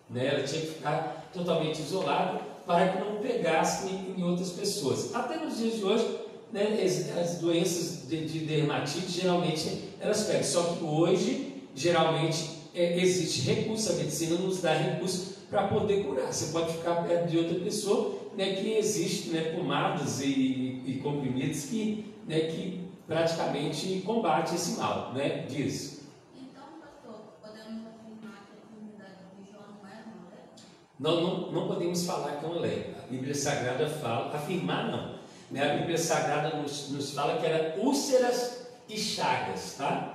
né, ela tinha que ficar totalmente isolada para que não pegasse em outras pessoas. Até nos dias de hoje, né, as doenças de dermatite geralmente elas pegam, só que hoje geralmente existe recurso, a medicina nos dá recurso para poder curar. Você pode ficar perto de outra pessoa, né, que existe, né, pomadas e comprimidos que praticamente combate esse mal, né, diz. Então, pastor, podemos afirmar que a comunidade de Jó não era uma lepra? Não podemos falar que é uma lepra. A Bíblia Sagrada fala, afirmar não, né? A Bíblia Sagrada nos fala que era úlceras e chagas, tá?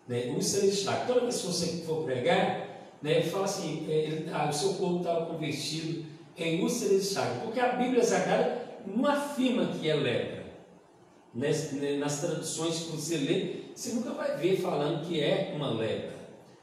Né? Úlceras e chagas. Toda vez que você for pregar, né, fala assim, o seu corpo estava convertido em úlceras e chagas, porque a Bíblia Sagrada não afirma que é lepra. Nas traduções que você lê, você nunca vai ver falando que é uma lepra.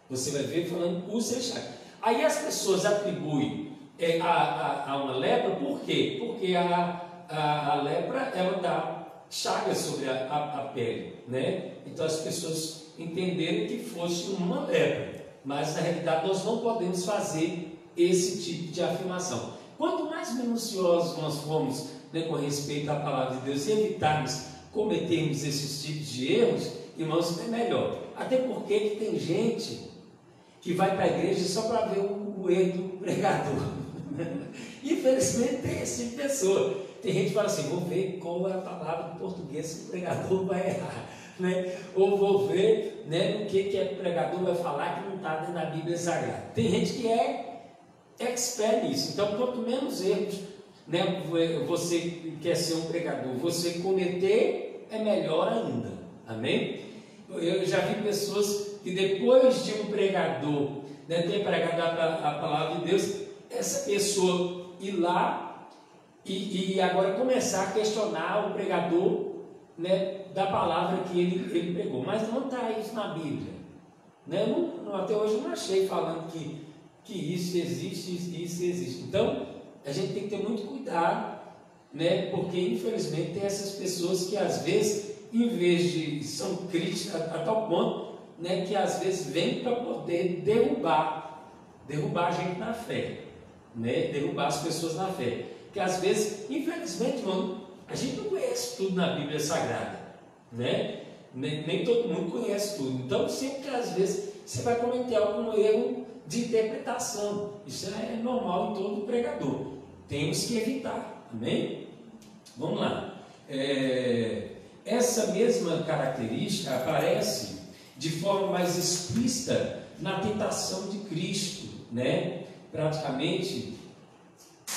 Você vai ver falando úlceras e chagas. Aí as pessoas atribuem a uma lepra, por quê? Porque a lepra, ela dá chagas sobre a pele, né? Então as pessoas entenderam que fosse uma lepra, mas na realidade nós não podemos fazer esse tipo de afirmação. Quanto mais minuciosos nós formos, né, com respeito à palavra de Deus, e evitarmos cometermos esses tipos de erros, irmãos, é melhor. Até porque que tem gente que vai para a igreja só para ver o erro do pregador. Infelizmente tem esse tipo de pessoa. Tem gente que fala assim, vou ver qual é a palavra do português que o pregador vai errar, né? Ou vou ver, né, o que o pregador vai falar que não está dentro da Bíblia Sagrada. Tem gente que é expert nisso. Então, quanto menos erros, né, você quer ser um pregador, você cometer, é melhor ainda. Amém? Eu já vi pessoas que depois de um pregador, né, ter pregado a palavra de Deus, essa pessoa ir lá e agora começar a questionar o pregador, né, da palavra que ele pregou, mas não está isso na Bíblia, né? Até hoje eu não achei falando que isso existe, isso existe. Então a gente tem que ter muito cuidado, né, porque infelizmente tem essas pessoas que às vezes, em vez de, são críticas a tal ponto, né, que às vezes vem para poder derrubar a gente na fé, né, derrubar as pessoas na fé, que às vezes, infelizmente, irmão, a gente não conhece tudo na Bíblia Sagrada, né? Nem todo mundo conhece tudo. Então, sempre que às vezes você vai cometer algum erro de interpretação, isso é normal em todo pregador. Temos que evitar, amém? Vamos lá. Essa mesma característica aparece de forma mais explícita na tentação de Cristo, né? Praticamente,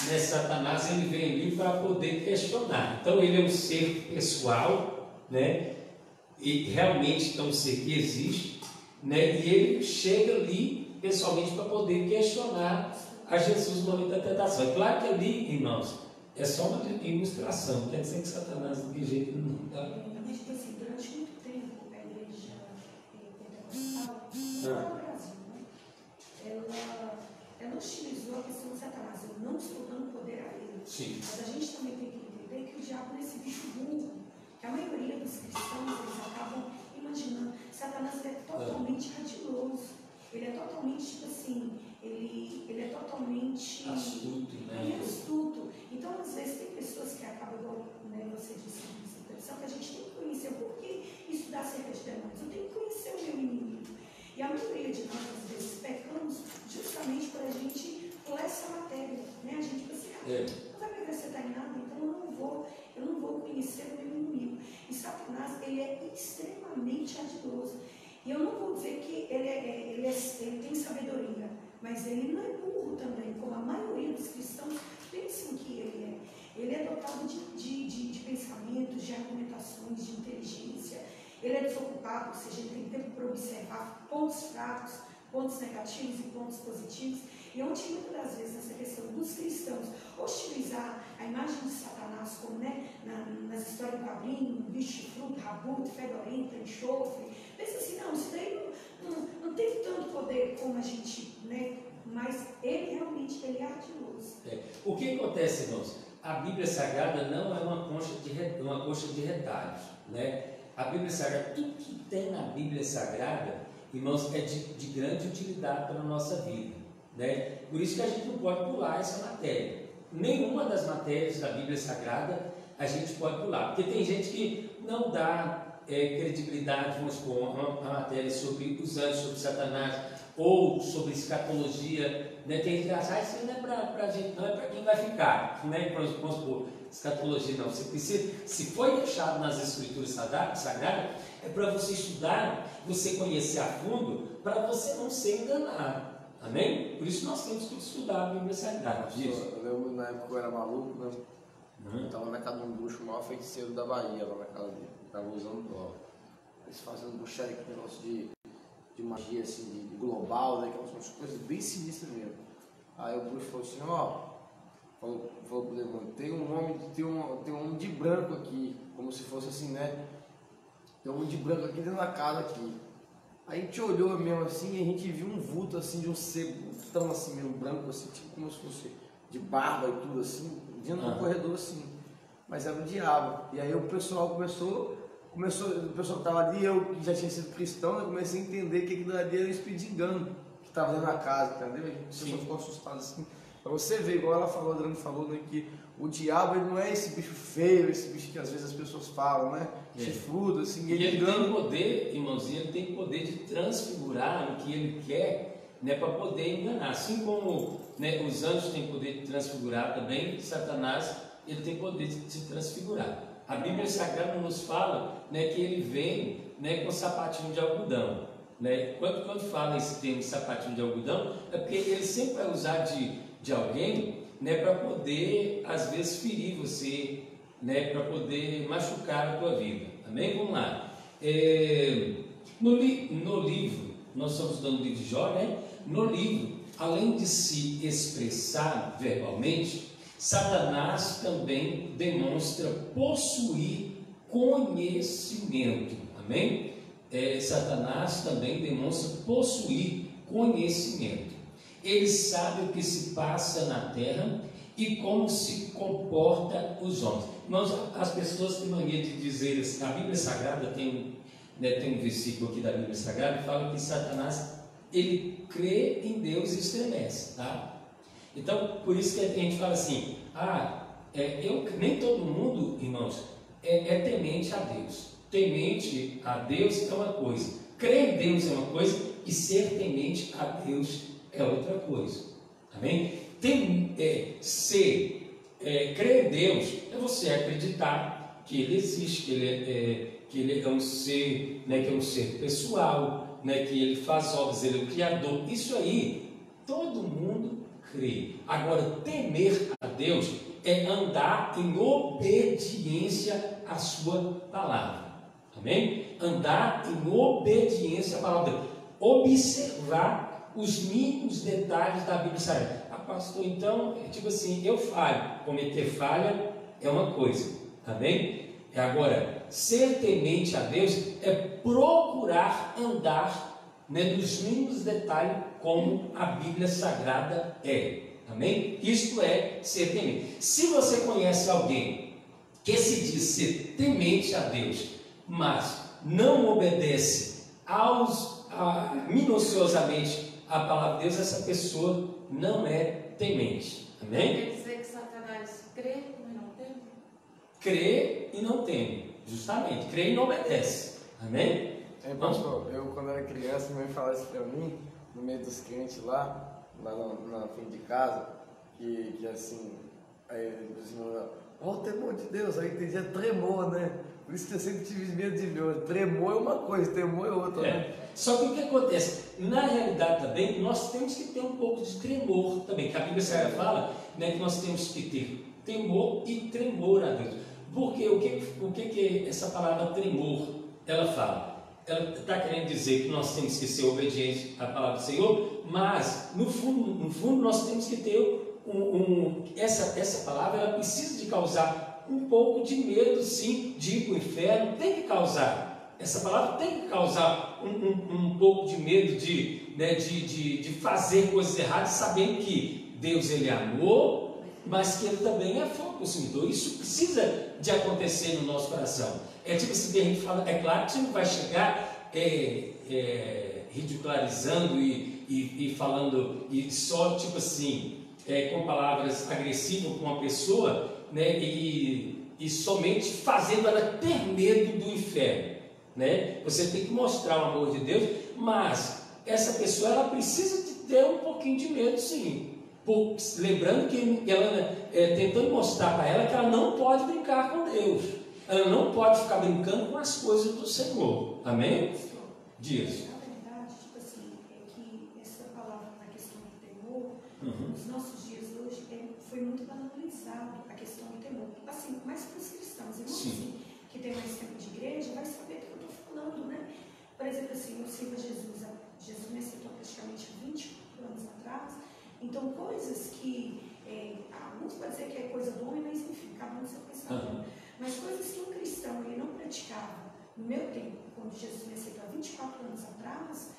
né, Satanás ele vem ali para poder questionar. Então ele é um ser pessoal, né? E realmente é um ser que existe, né? E ele chega ali pessoalmente para poder questionar a Jesus no momento da tentação. É claro que ali, irmãos, É só uma ilustração, quer dizer que Satanás de jeito não está. Mas, assim, durante muito tempo, a igreja pentecostal, no Brasil, né? Ela utilizou a questão de Satanás. Eu não estou dando poder a ele. Sim. Mas a gente também tem que entender que o diabo não é esse bicho burro, que a maioria dos cristãos, eles acabam imaginando. Satanás é totalmente ardiloso. Ele é totalmente, tipo assim, ele é totalmente astuto, né? Ele é astuto. Então, às vezes, tem pessoas que acabam, né, você disse que a gente tem que conhecer o porquê estudar acerca de demônios. Eu tenho que conhecer o meu inimigo. E a maioria de nós, às vezes, pecamos justamente para a gente pular essa matéria. Né? A gente pensa assim, não vai me acrescentar em nada, então eu não vou conhecer o meu inimigo. E Satanás, ele é extremamente ardiloso. E eu não vou dizer que ele tem sabedoria, mas ele não é burro também, como a maioria dos cristãos pensam que ele é. Ele é dotado de pensamentos, de argumentações, de inteligência. Ele é desocupado, ou seja, ele tem tempo para observar pontos fracos, pontos negativos e pontos positivos. E onde muitas das vezes essa questão dos cristãos hostilizar a imagem de Satanás, como né, nas histórias do quadrinho, bicho de fruto, rabuto, fedorenta, enxofre, pensa assim, não, isso daí não tem tanto poder como a gente, né? Mas ele realmente é ardiloso. O que acontece, irmãos? A Bíblia Sagrada não é uma coxa de retalhos, né? A Bíblia Sagrada, tudo que tem na Bíblia Sagrada, irmãos, é de grande utilidade para a nossa vida, né? Por isso que a gente não pode pular essa matéria. Nenhuma das matérias da Bíblia Sagrada a gente pode pular, porque tem gente que não dá credibilidade, vamos supor, a matéria sobre os anjos, sobre Satanás, ou sobre escatologia, né? Tem gente que acha, isso não é para gente, não é para quem vai ficar, né? Vamos supor, escatologia não, você precisa, se foi deixado nas escrituras sagradas, é para você estudar, você conhecer a fundo, para você não ser enganado, amém? Por isso nós temos que estudar a Bíblia Sagrada. Eu lembro na época que eu era maluco, né? Eu estava na casa de um bruxo, o maior feiticeiro da Bahia, lá na casa dele, estava usando dólar. Eles fazendo bruxaria com negócio de magia assim, de global, né, que são umas coisas bem sinistras mesmo. Aí o bruxo falou assim, falou pro demônio, tem um homem de branco aqui, como se fosse assim, né? Tem um homem de branco aqui dentro da casa aqui. Aí a gente olhou mesmo assim e a gente viu um vulto assim de um ser tão assim meio branco, assim, tipo como se fosse de barba e tudo assim, dentro do corredor assim. Mas era o diabo. E aí o pessoal começou, o pessoal que estava ali, eu que já tinha sido cristão, eu comecei a entender que aquilo ali era um espírito de engano que estava dentro da casa, entendeu? A pessoa ficou assustada assim. Para você ver, igual ela falou, a Adriana falou, né, que o diabo ele não é esse bicho feio, esse bicho que às vezes as pessoas falam, né? Chifrudo, assim. E ele tem poder, irmãozinho, ele tem poder de transfigurar o que ele quer, né, para poder enganar. Assim como, né, os anjos têm poder de transfigurar também, Satanás ele tem poder de se transfigurar. A Bíblia Sagrada nos fala, né, que ele vem, né, com sapatinho de algodão. Né? Quando fala esse termo sapatinho de algodão, é porque ele sempre vai usar de alguém, né, para poder, às vezes, ferir você, né, para poder machucar a tua vida. Amém? Vamos lá. No livro, nós estamos dando o livro de Jó, né? No livro, além de se expressar verbalmente, Satanás também demonstra possuir conhecimento. Amém? Satanás também demonstra possuir conhecimento. Ele sabe o que se passa na terra e como se comporta os homens. As pessoas têm mania de dizer assim, a Bíblia Sagrada tem um versículo aqui da Bíblia Sagrada que fala que Satanás, ele crê em Deus e estremece, tá? Então, por isso que a gente fala assim, nem todo mundo, irmãos, é temente a Deus. Temente a Deus é uma coisa, crer em Deus é uma coisa e ser temente a Deus é outra coisa. Amém? Crer em Deus é você acreditar que Ele existe, que ele é um ser, né, que é um ser pessoal, né, que Ele faz obras, Ele é o Criador. Isso aí, todo mundo crê. Agora, temer a Deus é andar em obediência à sua palavra. Amém? Andar em obediência à palavra de Deus. Observar os mínimos detalhes da Bíblia Sagrada. pastor, então, tipo assim, eu falho. Cometer falha é uma coisa, amém? Agora, ser temente a Deus é procurar andar, né, nos mínimos detalhes como a Bíblia Sagrada é, amém? Isto é ser temente. Se você conhece alguém que se diz ser temente a Deus, mas não obedece minuciosamente a palavra de Deus, essa pessoa não é temente, amém? Quer dizer que Satanás crê e não teme? Crê e não teme, justamente, crê e não obedece, amém? Pastor, eu quando era criança, minha mãe falava isso pra mim, no meio dos crentes lá na frente de casa, que assim, aí assim, ó, o temor de Deus, aí tem dia tremor, né? Por isso que eu sempre tive medo de Deus. Tremor é uma coisa, temor é outra, né? Só que o que acontece? Na realidade também, nós temos que ter um pouco de tremor também, que a Bíblia Sagrada fala, né, que nós temos que ter temor e tremor a Deus. Porque o que essa palavra tremor, ela fala? Ela está querendo dizer que nós temos que ser obedientes à palavra do Senhor, mas no fundo nós temos que ter essa palavra, ela precisa de causar um pouco de medo, sim, de ir para o inferno, tem que causar. Essa palavra tem que causar um pouco de medo de fazer coisas erradas, sabendo que Deus, ele é amor, mas que ele também é fogo consumidor. Isso precisa de acontecer no nosso coração. É tipo assim, que a gente fala, é claro que você não vai chegar ridicularizando e falando, e só tipo assim, com palavras agressivas com uma pessoa, né, e somente fazendo ela ter medo do inferno, né? Você tem que mostrar o amor de Deus, mas essa pessoa, ela precisa de ter um pouquinho de medo, sim. Lembrando que ela tentando mostrar para ela que ela não pode brincar com Deus, ela não pode ficar brincando com as coisas do Senhor, amém? Diz. Na verdade, tipo assim, é que essa palavra na questão do temor, nos nossos dias hoje, foi muito banalizado a questão do temor. Assim, mais para os cristãos, irmãos assim, que tem mais tempo de igreja, vai saber do que eu estou falando, né? Por exemplo, assim, eu sirvo a Jesus. Jesus me aceitou praticamente 24 anos atrás. Então, coisas que alguns podem dizer que é coisa do homem, mas enfim, cada um no seu pensamento. Mas coisas que um cristão ele não praticava no meu tempo, quando Jesus me aceitou há 24 anos atrás,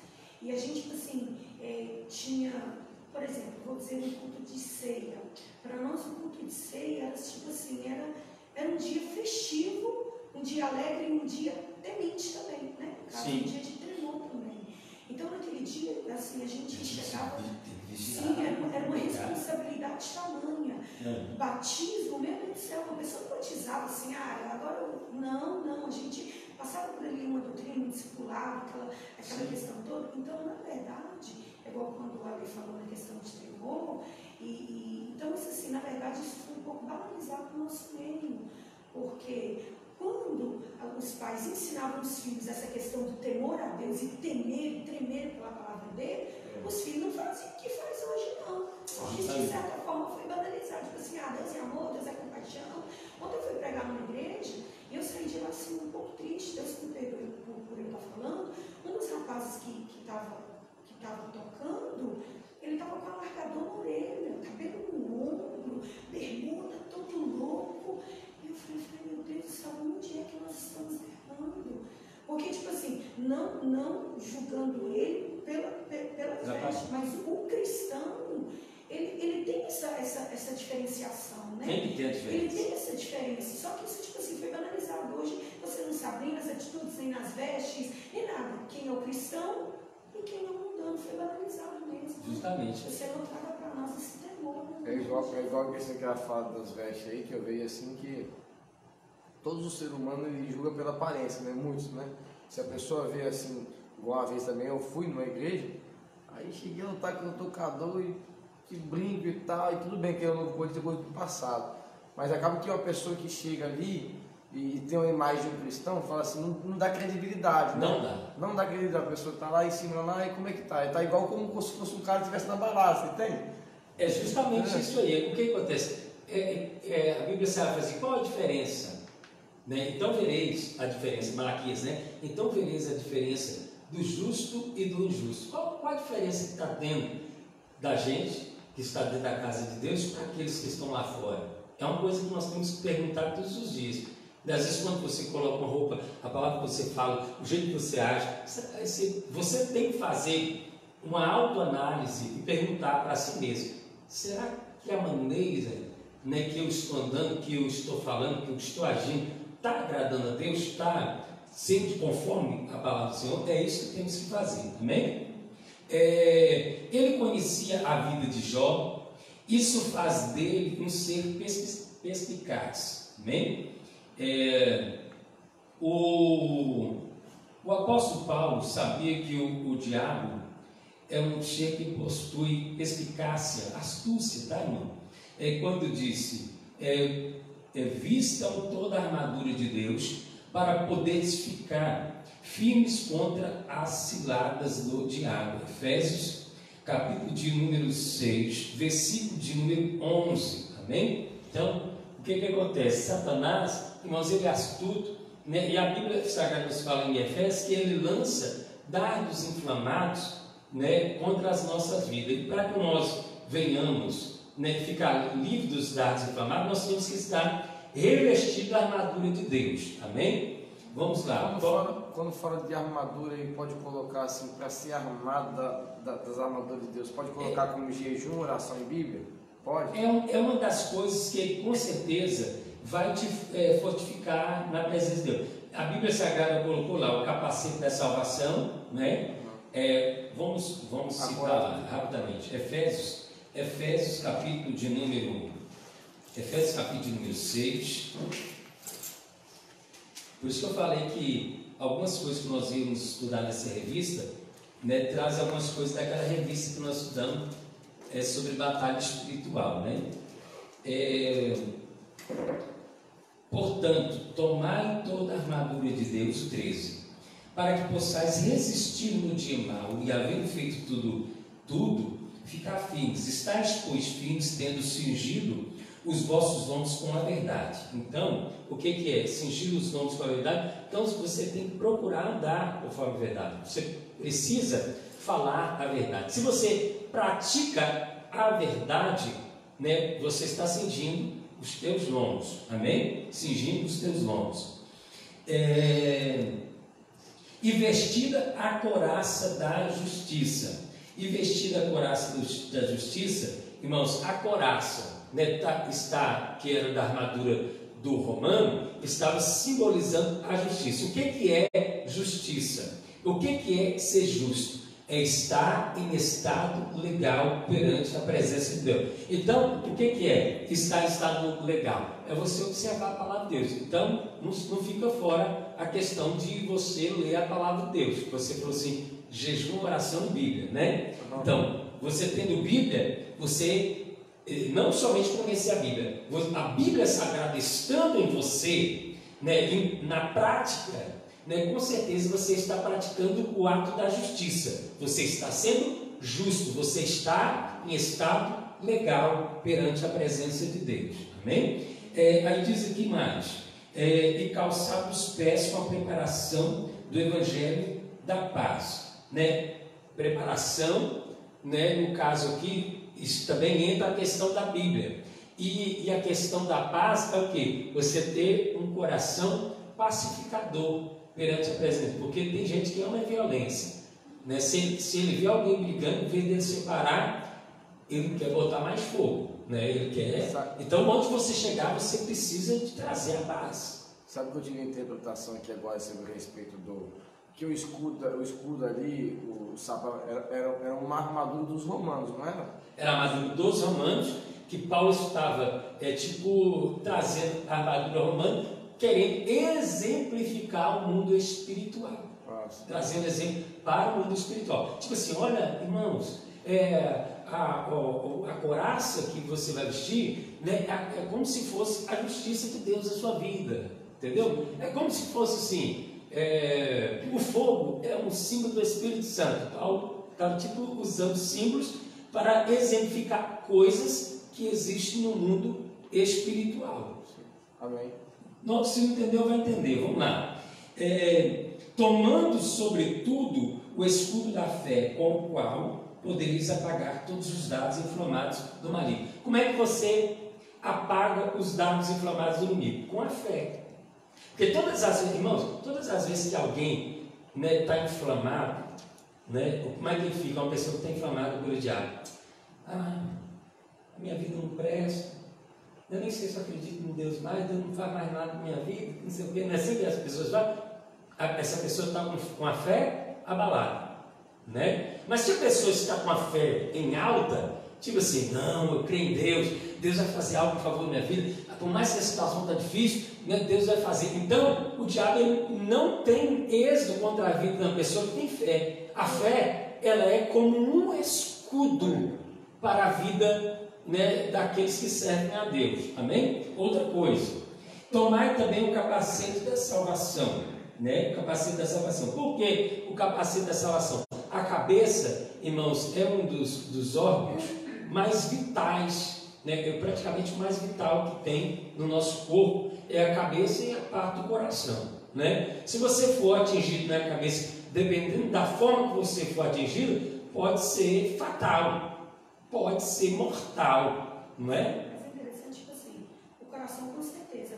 e a gente, assim, tinha, por exemplo, vou dizer um culto de ceia. Para nós, o culto de ceia era tipo assim, era um dia festivo, um dia alegre e um dia temente também, né? Um dia de tremor também. Então, naquele dia, assim, a gente chegava. Sim, era uma responsabilidade tamanha. Batismo, meu Deus do céu, uma pessoa que batizava assim, agora eu. Não, a gente passava por ali uma doutrina, um discipulado, aquela questão toda. Então, na verdade, é igual quando o Ale falou na questão de tremor, então, isso, assim, na verdade, isso foi um pouco banalizado no nosso meio, porque quando os pais ensinavam os filhos essa questão do temor a Deus e temer e tremer pela palavra dele, os filhos não faziam o que faz hoje, não. Isso, de certa forma, foi banalizado. Tipo assim, Deus é amor, Deus é compaixão. Ontem eu fui pregar numa igreja e eu saí de lá assim, um pouco triste. Deus me perdoe por eu estar falando. Um dos rapazes que estava tocando, ele estava com um alargador na orelha, cabelo no ombro, bermuda, todo louco. E eu falei, meu Deus do céu, onde é que nós estamos errando? Porque, tipo assim, não julgando ele pela festa, mas o cristão, ele tem essa diferenciação, né? Tem que ter a diferença. Ele tem essa diferença, só que isso, tipo assim, foi banalizado. Hoje você não sabe nem nas atitudes, nem nas vestes, nem nada. Quem é o cristão e quem é o mundano, foi banalizado mesmo. Justamente. Você não traga para nós esse temor. É igual que ela fala das vestes aí, que eu vejo assim que todos os seres humanos ele julga pela aparência, né? Muitos, né? Se a pessoa vê assim, igual uma vez também eu fui numa igreja, aí cheguei a lutar com o tocador e que brinco e tal, e tudo bem que eu não vou ter coisa do passado, mas acaba que uma pessoa que chega ali e tem uma imagem de um cristão, fala assim, não dá credibilidade, né? Não dá credibilidade, a pessoa está lá em cima, lá, e como é que tá? Está igual como se fosse um cara que estivesse na balada, você tem? É justamente isso aí. O que acontece? A Bíblia sabe assim, qual a diferença? Né? Então vereis a diferença, Malaquias, né? Então vereis a diferença do justo e do injusto. Qual a diferença que está tendo da gente que está dentro da casa de Deus para aqueles que estão lá fora? É uma coisa que nós temos que perguntar todos os dias. Às vezes, quando você coloca uma roupa, a palavra que você fala, o jeito que você age, você tem que fazer uma autoanálise e perguntar para si mesmo: será que a maneira, né, que eu estou andando, que eu estou falando, que eu estou agindo, está agradando a Deus? Está sendo conforme a palavra do Senhor? É isso que temos que fazer, amém? Ele conhecia a vida de Jó, isso faz dele um ser perspicaz, amém? O apóstolo Paulo sabia que o diabo é um ser que possui perspicácia, astúcia, tá, irmão? Quando disse, vistam toda a armadura de Deus para poderes ficar firmes contra as ciladas do diabo. Efésios, capítulo de número 6, versículo de número 11, amém? Então, o que acontece? Satanás, irmãos, ele é astuto, né? E a Bíblia Sagrada nos fala em Efésios que ele lança dardos inflamados, né, contra as nossas vidas. E para que nós venhamos, né, ficar livres dos dardos inflamados, nós temos que estar revestidos da armadura de Deus, amém? Vamos lá. Quando fala de armadura, ele pode colocar assim, para ser armado das armaduras de Deus, pode colocar como jejum, oração e Bíblia? Pode? É uma das coisas que com certeza vai te fortificar na presença de Deus. A Bíblia Sagrada colocou lá o capacete da salvação, né? Vamos citar lá, rapidamente. Efésios capítulo de número 6. Por isso que eu falei que algumas coisas que nós íamos estudar nessa revista, né, traz algumas coisas daquela revista que nós estudamos sobre batalha espiritual, né? Portanto, tomai toda a armadura de Deus, 13, para que possais resistir no dia mau e, havendo feito tudo, ficar firmes. Estais, pois, firmes, tendo cingido os vossos lombos com a verdade. Então, o que é cingir os lombos com a verdade? Então, você tem que procurar andar conforme a verdade. Você precisa falar a verdade. Se você pratica a verdade, né, você está cingindo os teus lombos, amém? Cingindo os teus lombos. E vestida a couraça da justiça. E vestida a couraça da justiça, irmãos, a couraça, né, que era da armadura do romano, estava simbolizando a justiça. O que é justiça? O que é ser justo? É estar em estado legal perante a presença de Deus. Então, o que é estar em estado legal? É você observar a palavra de Deus. Então, não fica fora a questão de você ler a palavra de Deus. Você falou assim, jejum, oração e Bíblia, né? Então, você tendo Bíblia, você não somente conhecer a Bíblia Sagrada estando em você, né, na prática, né, com certeza você está praticando o ato da justiça. Você está sendo justo, você está em estado legal perante a presença de Deus, amém? Aí diz aqui mais, e calçar os pés com a preparação do Evangelho da paz, né? Preparação, né? No caso aqui, isso também entra a questão da Bíblia, e a questão da paz é o que? Você ter um coração pacificador perante a presença, porque tem gente que ama a violência, né? Se ele vê alguém brigando, em vez de ele separar, ele quer botar mais fogo, né? Ele quer. Então, onde você chegar, você precisa de trazer a paz. Sabe que eu tive a interpretação aqui agora sobre a respeito do que o escudo ali, era uma armadura dos romanos, não era? Era a armadura dos romanos, que Paulo estava trazendo a armadura romana, querendo exemplificar o mundo espiritual. Nossa. Trazendo exemplo para o mundo espiritual. Tipo assim, olha, irmãos, a couraça que você vai vestir, né, é como se fosse a justiça de Deus na sua vida, entendeu? É como se fosse assim, o fogo é um símbolo do Espírito Santo. Paulo estava usando símbolos para exemplificar coisas que existem no mundo espiritual. Amém. Se não entendeu, vai entender. Vamos lá. Tomando sobretudo o escudo da fé, com o qual podereis apagar todos os dardos inflamados do maligno. Como é que você apaga os dardos inflamados do inimigo? Com a fé. Porque todas as vezes, irmãos, todas as vezes que alguém está inflamado, como é que ele fica? Uma pessoa que está inflamada pelo diabo. A minha vida não presta, eu nem sei se eu acredito em Deus mais, Deus não faz mais nada na minha vida, não sei o quê. Não é sempre as pessoas falam, essa pessoa está com a fé abalada, Mas se a pessoa está com a fé em alta, tipo assim, não, eu creio em Deus, Deus vai fazer algo por favor da minha vida, por mais que a situação está difícil, Deus vai fazer. Então, o diabo ele não tem êxito contra a vida da pessoa que tem fé. A fé, ela é como um escudo para a vida daqueles que servem a Deus. Amém? Outra coisa, tomai também o capacete da salvação. O capacete da salvação. Por que o capacete da salvação? A cabeça, irmãos, é um dos órgãos mais vitais, é praticamente o mais vital que tem no nosso corpo, é a cabeça e a parte do coração. Se você for atingido na cabeça, dependendo da forma que você for atingido, pode ser fatal, pode ser mortal, não é? Mas é interessante, tipo assim, o coração com certeza,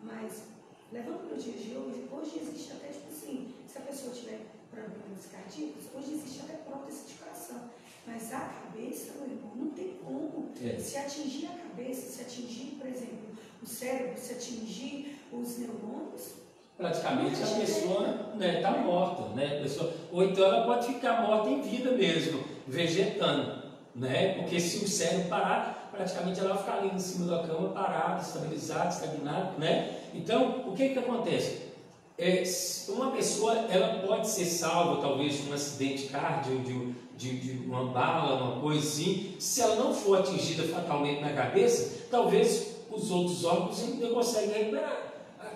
mas levando para o dia de hoje existe até, tipo assim, se a pessoa tiver problemas cardíacos, hoje existe até prótese de coração. Mas a cabeça, meu irmão, não tem como. Se atingir a cabeça, se atingir, por exemplo, o cérebro, se atingir os neurônios, praticamente a pessoa está morta, ou então ela pode ficar morta em vida mesmo, vegetando, porque se o cérebro parar, praticamente ela vai ficar ali em cima da cama, parada, estabilizada, estagnada, Então, o que acontece? Uma pessoa, ela pode ser salva, talvez, de um acidente cardíaco, de uma bala, uma coisa assim. Se ela não for atingida fatalmente na cabeça, talvez os outros órgãos ainda conseguem recuperar.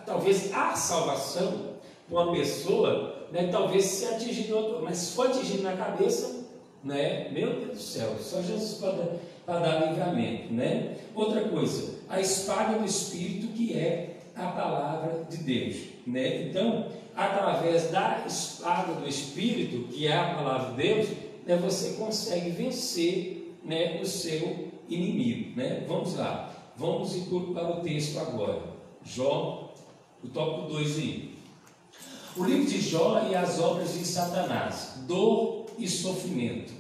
Talvez a salvação para uma pessoa, talvez se atingir no outro, mas se for atingido na cabeça, meu Deus do céu, só Jesus para dar livramento, Outra coisa, a espada do Espírito, que é a palavra de Deus, Então, através da espada do Espírito, que é a palavra de Deus, você consegue vencer, o seu inimigo, Vamos lá, vamos ir para o texto agora. Jó, o tópico 2 aí. O livro de Jó e as obras de Satanás, dor e sofrimento.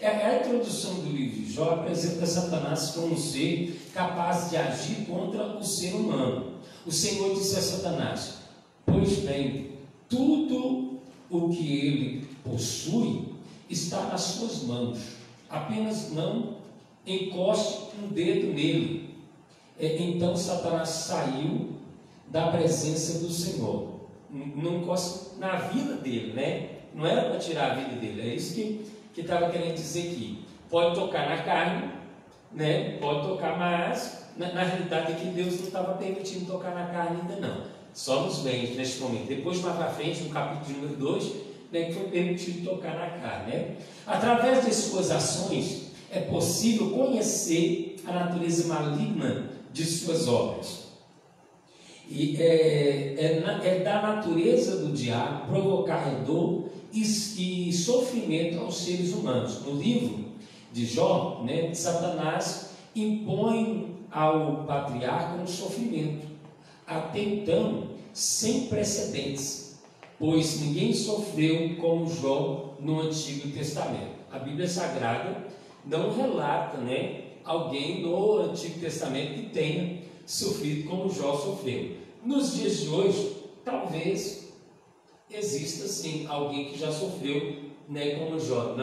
A introdução do livro de Jó apresenta Satanás como um ser capaz de agir contra o ser humano. O Senhor disse a Satanás: pois bem, tudo o que ele possui está nas suas mãos, apenas não encoste um dedo nele. Então Satanás saiu da presença do Senhor. Não encosta na vida dele, Não era para tirar a vida dele. É isso que estava querendo dizer aqui. Pode tocar na carne, Pode tocar, mas na realidade aqui Deus não estava permitindo tocar na carne ainda não. Só nos bens neste momento. Depois, mais para frente, no capítulo número 2, que foi permitido tocar na carne, Através de suas ações é possível conhecer a natureza maligna de suas obras. E é da natureza do diabo provocar dor e sofrimento aos seres humanos. No livro de Jó, Satanás impõe ao patriarca um sofrimento, até então sem precedentes, pois ninguém sofreu como Jó no Antigo Testamento. A Bíblia Sagrada não relata, alguém no Antigo Testamento que tenha sofrido como Jó sofreu. Nos dias de hoje, talvez exista sim alguém que já sofreu, como Jó.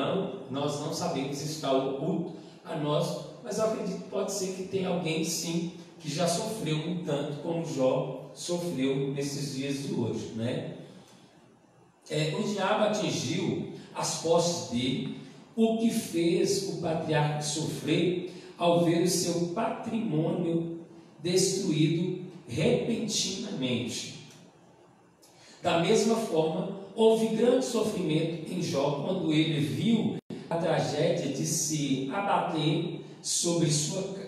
Nós não sabemos, está oculto a nós, mas eu acredito que pode ser que tenha alguém sim que já sofreu um tanto como Jó sofreu nesses dias de hoje, O diabo atingiu as posses dele, o que fez o patriarca sofrer ao ver o seu patrimônio destruído repentinamente. Da mesma forma, houve grande sofrimento em Jó quando ele viu a tragédia de se abater sobre sua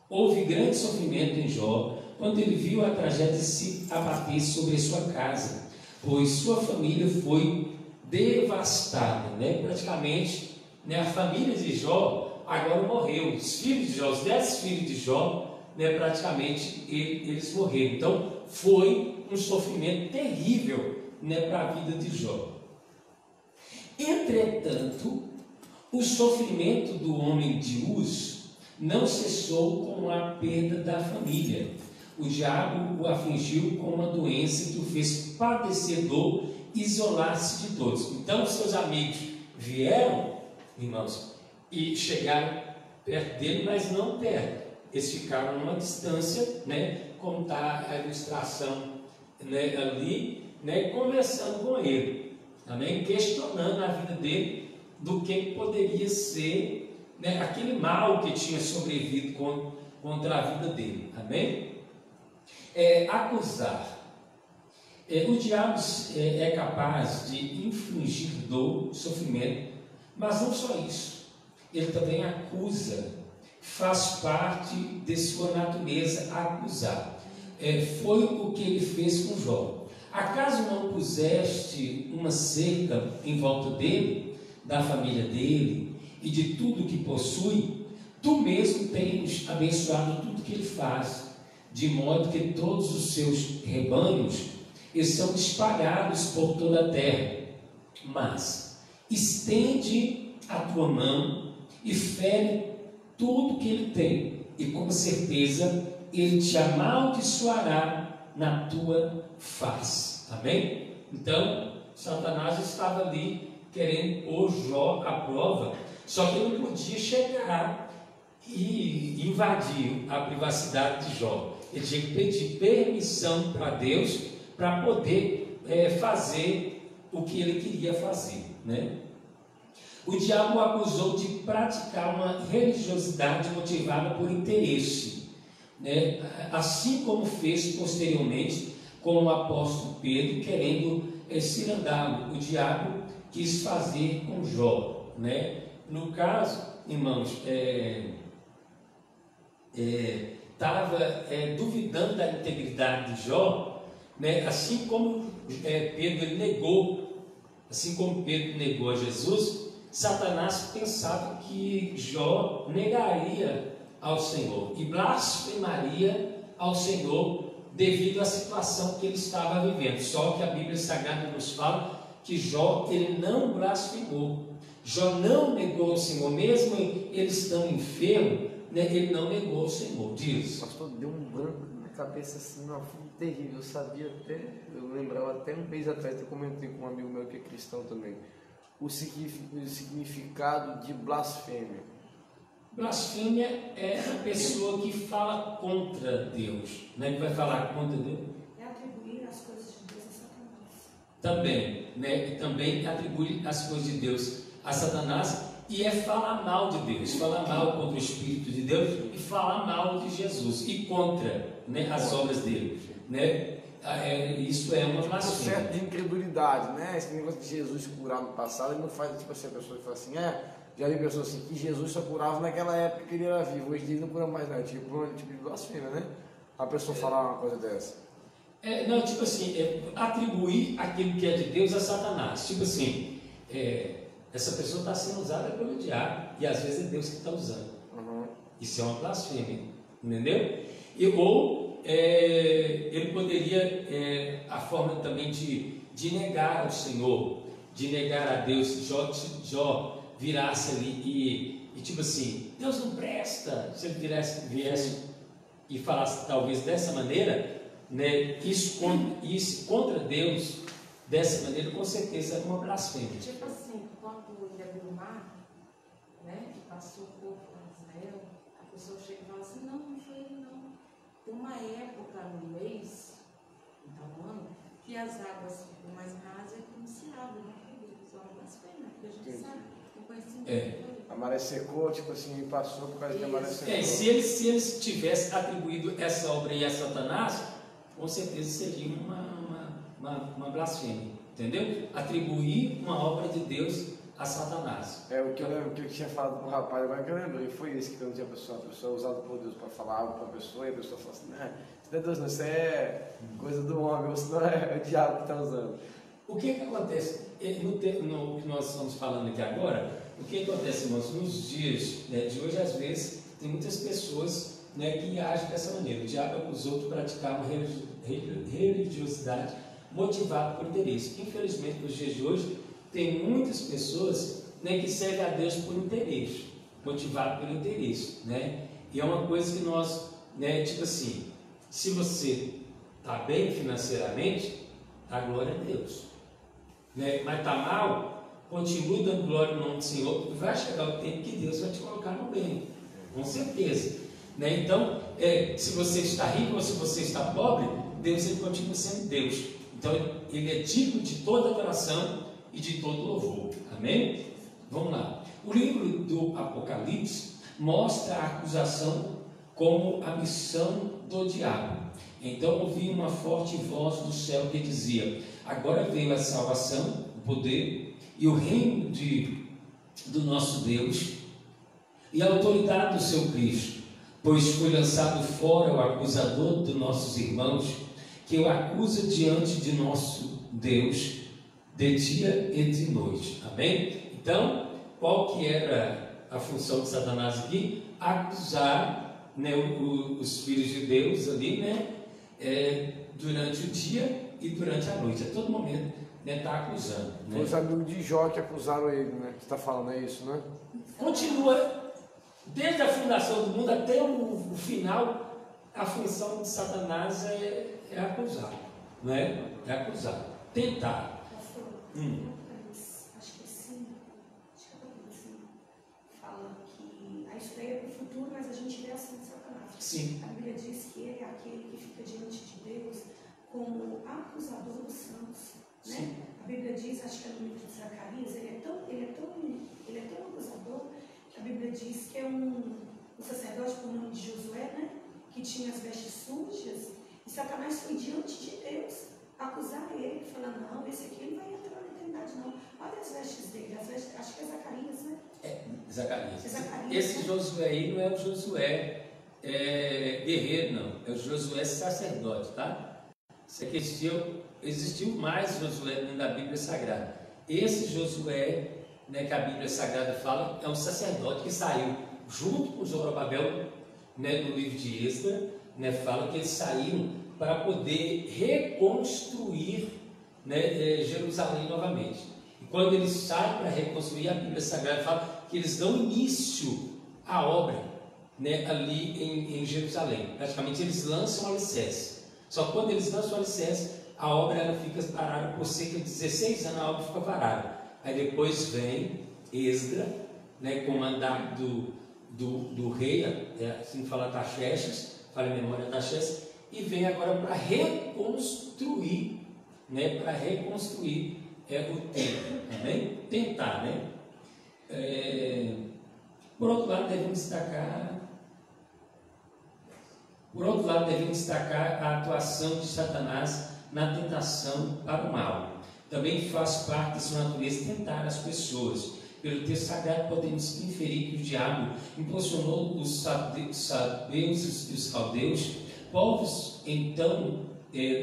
houve grande sofrimento em Jó quando ele viu a tragédia de se abater sobre sua casa, pois sua família foi devastada, né? Praticamente, né, a família de Jó agora morreu. Os filhos de Jó, os 10 filhos de Jó, né, praticamente eles morreram. Então foi um sofrimento terrível, né, para a vida de Jó. Entretanto, o sofrimento do homem de Uz não cessou com a perda da família. O diabo o afligiu com uma doença que o fez padecedor, isolar-se de todos. Então, seus amigos vieram, irmãos, e chegaram perto dele, mas não perto. Eles ficaram numa distância, né, como está a ilustração, né, ali, né, conversando com ele, amém? Questionando a vida dele do que poderia ser, né, aquele mal que tinha sobrevivido contra a vida dele, amém? Acusar. O diabo é capaz de infligir dor, sofrimento, mas não só isso, ele também acusa, faz parte de sua natureza acusar. Foi o que ele fez com Jó. Acaso não puseste uma cerca em volta dele, da família dele e de tudo que possui? Tu mesmo tens abençoado tudo que ele faz, de modo que todos os seus rebanhos são espalhados por toda a terra. Mas estende a tua mão e fere tudo que ele tem, e com certeza ele te amaldiçoará na tua face. Amém? Então, Satanás estava ali querendo pôr Jó à prova, só que ele não podia chegar e invadir a privacidade de Jó. Ele tinha que pedir permissão para Deus para poder fazer o que ele queria fazer, né? O diabo o acusou de praticar uma religiosidade motivada por interesse, né? Assim como fez posteriormente com o apóstolo Pedro, querendo cirandá-lo. O diabo quis fazer com Jó, né? No caso, irmãos, estava duvidando da integridade de Jó, né? Assim como Pedro ele negou, assim como Pedro negou a Jesus, Satanás pensava que Jó negaria ao Senhor e blasfemaria ao Senhor devido à situação que ele estava vivendo. Só que a Bíblia Sagrada nos fala que Jó ele não blasfemou. Jó não negou o Senhor, mesmo ele estando enfermo, né, ele não negou o Senhor. Diz. Pastor, deu um branco na cabeça assim, uma forma terrível. Eu sabia até, eu lembrava até um mês atrás, eu comentei com um amigo meu que é cristão também, o significado de blasfêmia. Blasfêmia é a pessoa que fala contra Deus, né? Que vai falar contra Deus. É atribuir as coisas de Deus a Satanás. Também, né? Também atribui as coisas de Deus a Satanás e falar mal de Deus, falar mal contra o Espírito de Deus e falar mal de Jesus e contra, né, as obras dele, né? Isso é uma blasfêmia. Certo de incredulidade, né? Esse negócio de Jesus curar no passado, ele não faz tipo assim, a pessoa que fala assim, já vi pessoas assim, que Jesus só curava naquela época que ele era vivo, hoje ele não cura mais nada, tipo de blasfêmia, né? A pessoa falar uma coisa dessa. Não, tipo assim, atribuir aquilo que é de Deus a Satanás. Tipo assim, essa pessoa está sendo usada pelo diabo e às vezes é Deus que está usando. Uhum. Isso é uma blasfêmia, entendeu? Ele poderia, a forma também de negar ao Senhor, de negar a Deus. Jó virasse ali e tipo assim, Deus não presta. Se ele viesse e falasse talvez dessa maneira, né, isso contra Deus, dessa maneira, com certeza é uma blasfêmia. Tipo assim, quando ele abriu o mar, né, que passou o povo para Israel, a pessoa chega e fala assim, não foi ele não. Tem uma época no mês, no ano, que as águas ficam mais rasas e como se abre, né? Isso é uma blasfêmia, porque a gente sabe, tem conhecimento. A maré secou, tipo assim, passou por causa que a maré secou. Se eles tivessem atribuído essa obra aí a Satanás, com certeza seria uma blasfêmia, entendeu? Atribuir uma obra de Deus a Satanás. O que eu lembro que eu tinha falado pro rapaz, agora que eu lembrei, foi isso que eu não tinha a pessoa usada por Deus para falar algo para a pessoa, e a pessoa fala assim, isso não é Deus não, isso é coisa do homem, isso não é o diabo que está usando. O que acontece? No que nós estamos falando aqui agora, o que acontece, irmãos, nos dias, né, de hoje, às vezes, tem muitas pessoas, né, que agem dessa maneira. O diabo acusou de praticar uma religiosidade motivada por interesse. Infelizmente, nos dias de hoje, tem muitas pessoas, né, que servem a Deus por interesse, motivado pelo interesse, né? E é uma coisa que nós, né, tipo assim, se você está bem financeiramente, dá glória a Deus, né? Mas está mal, continue dando glória no nome do Senhor, porque vai chegar o tempo que Deus vai te colocar no bem, com certeza, né? Então, se você está rico ou se você está pobre, Deus, ele continua sendo Deus. Então, ele é digno de toda adoração e de todo louvor. Amém? Vamos lá. O livro do Apocalipse mostra a acusação como a missão do diabo. Então ouvi uma forte voz do céu que dizia: agora veio a salvação, o poder e o reino do nosso Deus e a autoridade do seu Cristo, pois foi lançado fora o acusador dos nossos irmãos, que o acusa diante de nosso Deus de dia e de noite. Amém? Então, qual que era a função de Satanás aqui? Acusar, né, os filhos de Deus ali, né, durante o dia e durante a noite. A todo momento, né, está acusando. Né? Foi os amigos de Jó que acusaram ele, né? Você está falando, é isso, né? Continua, desde a fundação do mundo até o final, a função de Satanás é acusar, não é? É acusar, tentar. Acho que sim, fala que a história é para o futuro, mas a gente vê a ação de Satanás. Sim. A Bíblia diz que ele é aquele que fica diante de Deus como acusador dos santos, né? A Bíblia diz, acho que é no livro de Zacarias, ele é tão acusador que a Bíblia diz que é um sacerdote por nome de Josué, né? Que tinha as vestes sujas, e Satanás foi diante de Deus acusar ele, falando: não, esse aqui não vai entrar na eternidade, não. Olha as vestes dele, acho que é Zacarias, né? Zacarias. Zacarias. Esse Josué aí não é o Josué guerreiro, não. É o Josué sacerdote, tá? Isso aqui existiu mais Josué dentro da Bíblia Sagrada. Esse Josué, né, que a Bíblia Sagrada fala, é um sacerdote que saiu junto com Zorobabel, né, no livro de Êxodo, né, fala que eles saíram para poder reconstruir, né, Jerusalém novamente. E quando eles saem para reconstruir, a Bíblia Sagrada fala que eles dão início à obra, né, ali em Jerusalém. Praticamente eles lançam o alicerce. Só que quando eles lançam o alicerce, a obra ela fica parada por cerca de 16 anos, a obra fica parada. Aí depois vem Esdras, né, comandado do rei, assim fala Taxerxes, fala em memória Taxerxes, e vem agora para reconstruir, né, o templo, amém? Tentar, né? Por outro lado, devemos destacar a atuação de Satanás na tentação para o mal. Também faz parte de sua natureza tentar as pessoas. Pelo texto sagrado podemos inferir que o diabo impulsionou os sabeus e os caldeus, povos então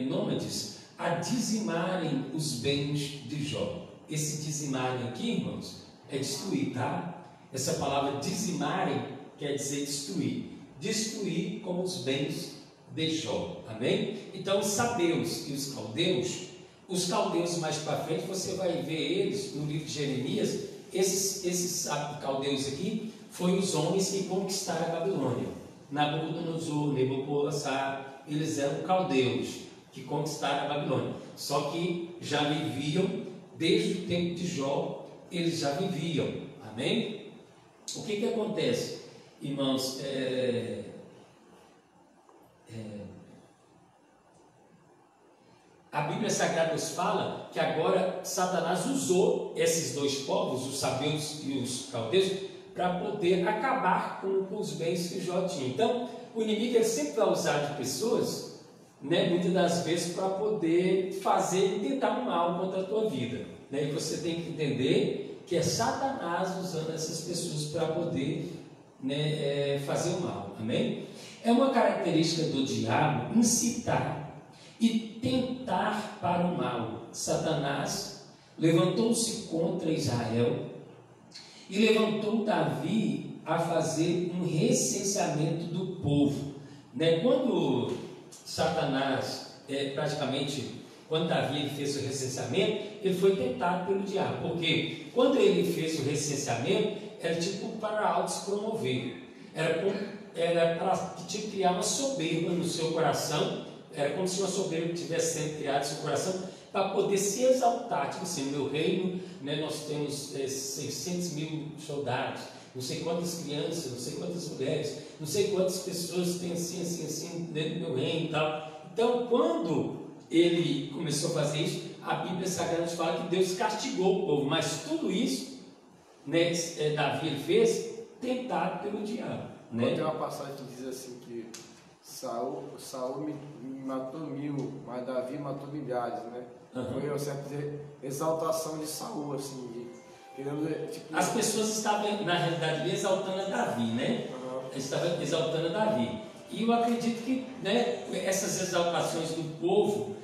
nômades, a dizimarem os bens de Jó. Esse dizimarem aqui, irmãos, é destruir, tá? Essa palavra dizimarem quer dizer destruir. Destruir como os bens de Jó, amém? Então os sabeus e os caldeus mais para frente, você vai ver eles no livro de Jeremias. Esses caldeus aqui foram os homens que conquistaram a Babilônia. Nabucodonosor, Nebocolassar, eles eram caldeus que conquistaram a Babilônia. Só que já viviam, desde o tempo de Jó, eles já viviam, amém? O que acontece, irmãos? A Bíblia Sagrada nos fala que agora Satanás usou esses dois povos, os sabeus e os caldeus, para poder acabar com os bens que Jó tinha. Então, o inimigo ele sempre vai usar de pessoas, né, muitas das vezes, para poder fazer e tentar um mal contra a tua vida. Né? E você tem que entender que é Satanás usando essas pessoas para poder, né, fazer o mal. Amém? É uma característica do diabo incitar e tentar voltar para o mal. Satanás levantou-se contra Israel e levantou Davi a fazer um recenseamento do povo. Quando Satanás, quando Davi fez o recenseamento, ele foi tentado pelo diabo, porque quando ele fez o recenseamento, era tipo para auto-promover, era para criar uma soberba no seu coração, era como se uma soberba tivesse sendo criada no seu coração, para poder se exaltar, tipo assim, no meu reino, nós temos 600 mil soldados, não sei quantas crianças, não sei quantas mulheres, não sei quantas pessoas tem assim, dentro do meu reino e tal. Então, quando ele começou a fazer isso, a Bíblia Sagrada fala que Deus castigou o povo, mas tudo isso, Davi fez tentado pelo diabo. Tem uma passagem que diz assim que Saul me matou 1000, mas Davi matou milhares, né? Foi uma certa exaltação de Saul, assim, as pessoas estavam, na realidade, exaltando a Davi, né? Estavam exaltando a Davi. E eu acredito que, essas exaltações do povo,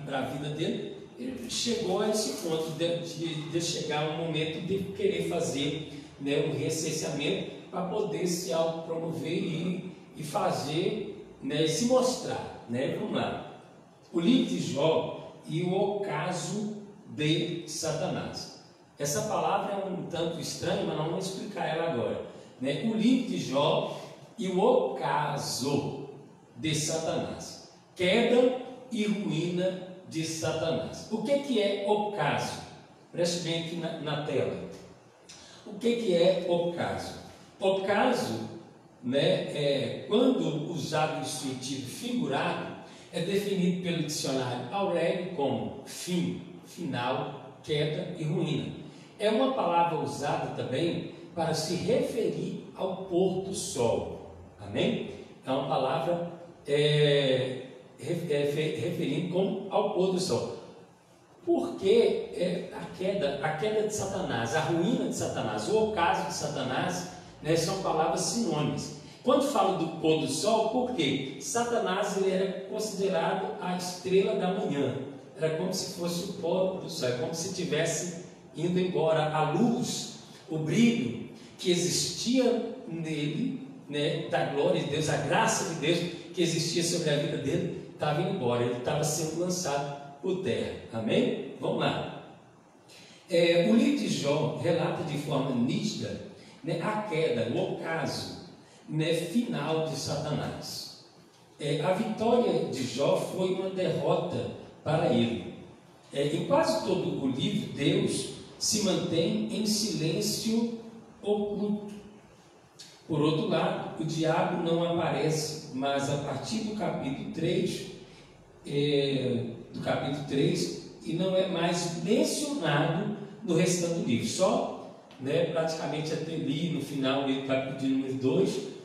para a vida dele, ele chegou a esse ponto de chegar um momento de querer fazer um recenseamento para poder se autopromover e fazer, se mostrar. Vamos lá. O livro de Jó e o ocaso de Satanás. Essa palavra é um tanto estranha, mas não vamos explicar ela agora. O livro de Jó e o ocaso de Satanás. Queda e ruína de Satanás. O que é ocaso? Preste bem aqui na tela. O que é ocaso? Ocaso, é quando usado em sentido figurado, é definido pelo dicionário Aurélio como fim, final, queda e ruína. É uma palavra usada também para se referir ao pôr do sol. Amém? É uma palavra referindo como ao pôr do sol. Porque a queda de Satanás, a ruína de Satanás, o ocaso de Satanás, são palavras sinônimas. Quando falo do pôr do sol, por quê? Satanás ele era considerado a estrela da manhã. Era como se fosse o pôr do sol, é como se estivesse indo embora a luz, o brilho que existia nele, da glória de Deus, a graça de Deus que existia sobre a vida dele, estava indo embora, ele estava sendo lançado por terra. Amém? Vamos lá. O livro de Jó relata de forma nítida a queda, o ocaso final de Satanás. A vitória de Jó foi uma derrota para ele. Em quase todo o livro, Deus se mantém em silêncio oculto. Por outro lado, o diabo não aparece, mas a partir do capítulo 3, e não é mais mencionado no restante do livro. Só, praticamente até ali no final do capítulo de número 2,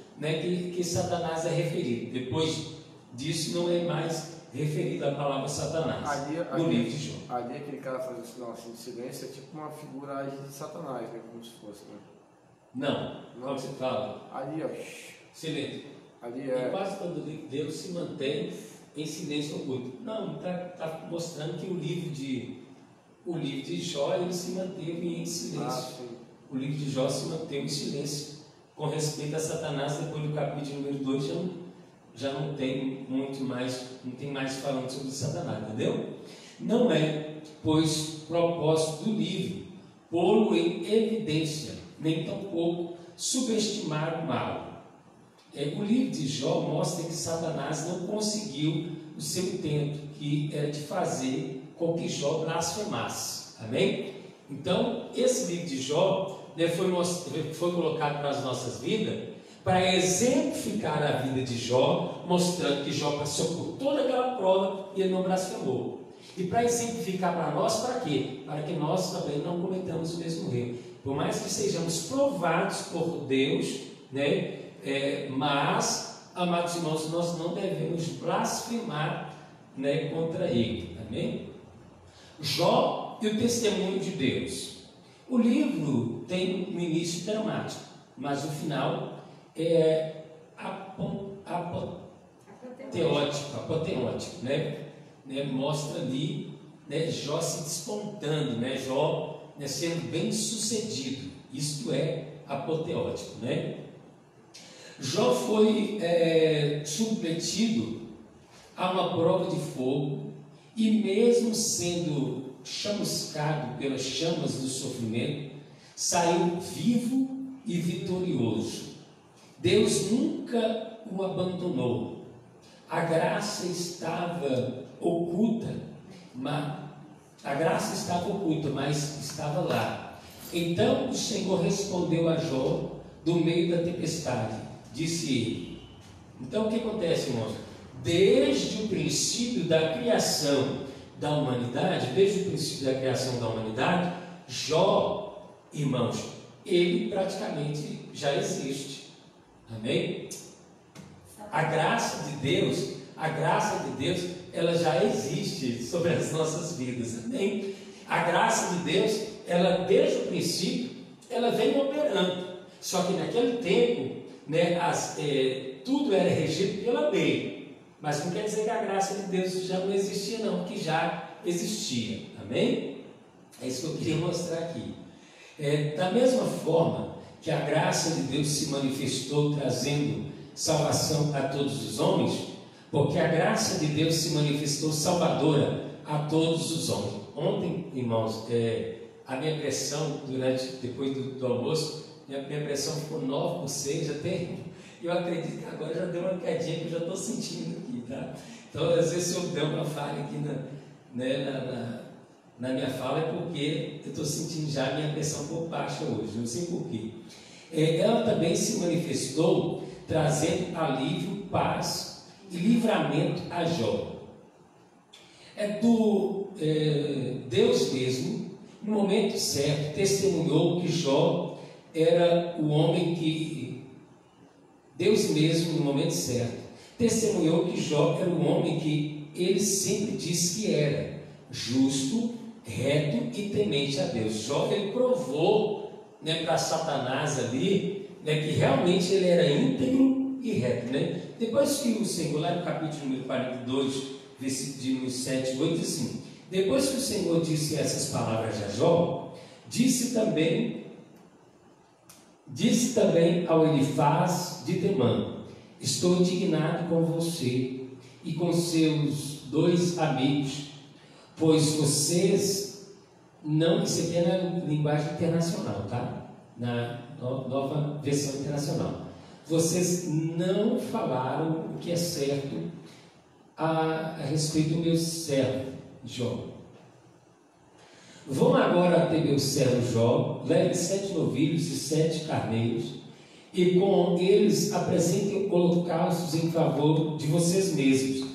que Satanás é referido. Depois disso não é mais referido a palavra Satanás no livro de Jó. Ali aquele cara faz um sinal assim de silêncio, é tipo uma figuragem de Satanás, como se fosse, Não, como você fala? Ali, ó. Silêncio. Ali Em quase todo o livro, Deus se mantém em silêncio oculto. Não, está mostrando que o livro de Jó ele se manteve em silêncio. O livro de Jó se manteve em silêncio com respeito a Satanás. Depois do capítulo número 2 já não tem muito mais, não tem mais falando sobre Satanás, entendeu? Não é, pois, propósito do livro pô-lo em evidência, nem tampouco subestimar o mal. O livro de Jó mostra que Satanás não conseguiu o seu intento, que era de fazer com que Jó blasfemasse. Amém? Então, esse livro de Jó foi colocado para as nossas vidas para exemplificar a vida de Jó, mostrando que Jó passou por toda aquela prova e ele não blasfemou. E para exemplificar para nós, para quê? Para que nós também não cometamos o mesmo erro. Por mais que sejamos provados por Deus, mas, amados irmãos, nós não devemos blasfemar contra Ele. Amém? Jó e o testemunho de Deus. O livro tem um início dramático, mas o final é apoteótico, né? Mostra ali, né, Jó se despontando, né? Jó, né, sendo bem sucedido. Isto é apoteótico, né? Jó foi submetido a uma prova de fogo e mesmo sendo chamuscado pelas chamas do sofrimento, saiu vivo e vitorioso. Deus nunca o abandonou. A graça estava oculta, mas estava lá. Então o Senhor respondeu a Jó do meio da tempestade. Disse ele. Então o que acontece, irmãos? Desde o princípio da criação da humanidade, Jó, irmãos, ele praticamente já existe. Amém? A graça de Deus, ela já existe sobre as nossas vidas. Amém? A graça de Deus, ela desde o princípio, ela vem operando. Só que naquele tempo, né, tudo era regido pela lei. Mas não quer dizer que a graça de Deus já não existia, não, que já existia. Amém? É isso que eu queria mostrar aqui. Da mesma forma que a graça de Deus se manifestou trazendo salvação a todos os homens, porque a graça de Deus se manifestou salvadora a todos os homens. Ontem, irmãos, a minha pressão depois do almoço, minha pressão ficou 9/6, até eu acredito que agora já deu uma quedinha que eu já estou sentindo aqui, tá? Então, às vezes, se eu der uma falha aqui na minha fala, é porque eu estou sentindo já a minha pressão por baixa hoje, não sei porquê. Ela também se manifestou trazendo alívio, paz e livramento a Jó. Deus mesmo, no momento certo, testemunhou que Jó era o homem que... Deus mesmo, no momento certo, testemunhou que Jó era o homem que ele sempre disse que era, justo, reto e temente a Deus. Jó, ele provou, né, para Satanás ali, né, que realmente ele era íntegro e reto, né? Depois que o Senhor, lá no capítulo número 42, versículo 7, 8, diz assim: depois que o Senhor disse essas palavras a Jó, disse também ao Elifaz de Temã: estou indignado com você e com seus 2 amigos, pois vocês não... Isso aqui é na linguagem internacional, tá? Na nova versão internacional. Vocês não falaram o que é certo a respeito do meu servo Jó. Vão agora até meu servo Jó, levem 7 novilhos e 7 carneiros, e com eles apresentem holocaustos em favor de vocês mesmos.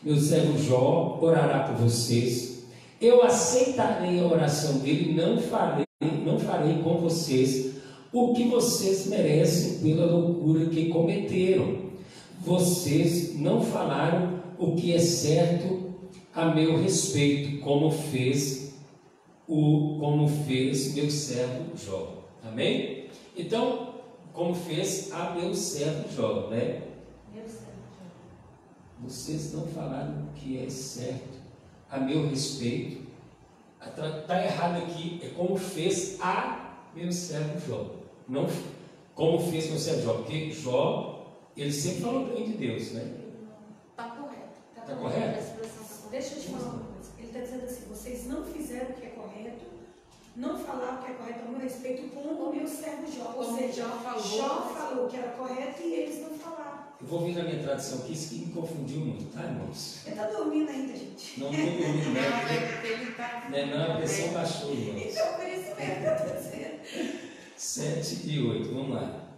Meu servo Jó orará por vocês. Eu aceitarei a oração dele, não farei com vocês o que vocês merecem pela loucura que cometeram. Vocês não falaram o que é certo a meu respeito, como fez meu servo Jó. Amém? Então, como fez a meu servo Jó, né? Vocês não falaram o que é certo a meu respeito. Está errado aqui, é como fez a meu servo Jó. Não como fez meu servo Jó, porque Jó, ele sempre falou bem de Deus, né? Está correto. Está correto? Deixa eu te falar uma coisa. Ele está dizendo assim: vocês não fizeram o que é correto, não falaram o que é correto ao meu respeito com o meu servo Jó. Ou seja, Jó falou que era correto e eles não falaram. Eu vou vir na minha tradução aqui, isso que me confundiu muito, tá, irmãos? Ele está dormindo ainda, gente. Não estou dormindo, não, a pressão baixou, irmãos. Então, por isso mesmo que eu estou dizendo. 7 e 8, vamos lá.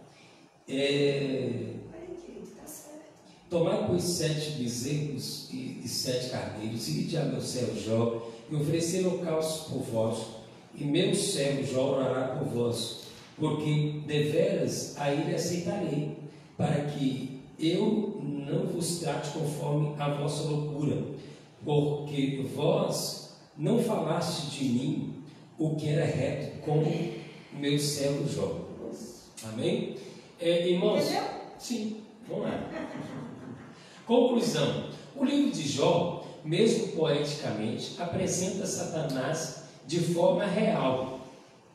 Tá certo. Tomai, pois, 7 bezerros e 7 carneiros, e ide a meu servo Jó, e oferecer holocaustos por vós, e meu servo Jó orará por vós, porque deveras a ele aceitarei, para que eu não vos trate conforme a vossa loucura, porque vós não falastes de mim o que era reto, como meu servo Jó. Amém? Irmãos, entendeu? Sim, vamos lá. Conclusão: o livro de Jó, mesmo poeticamente, apresenta Satanás de forma real.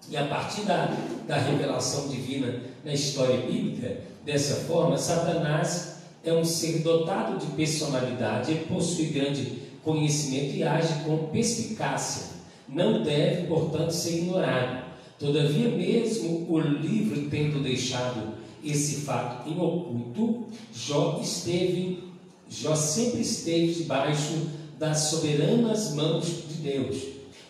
E a partir da revelação divina na história bíblica, dessa forma, Satanás é um ser dotado de personalidade, ele possui grande conhecimento e age com perspicácia. Não deve, portanto, ser ignorado. Todavia, mesmo o livro tendo deixado esse fato em oculto, Jó sempre esteve debaixo das soberanas mãos de Deus.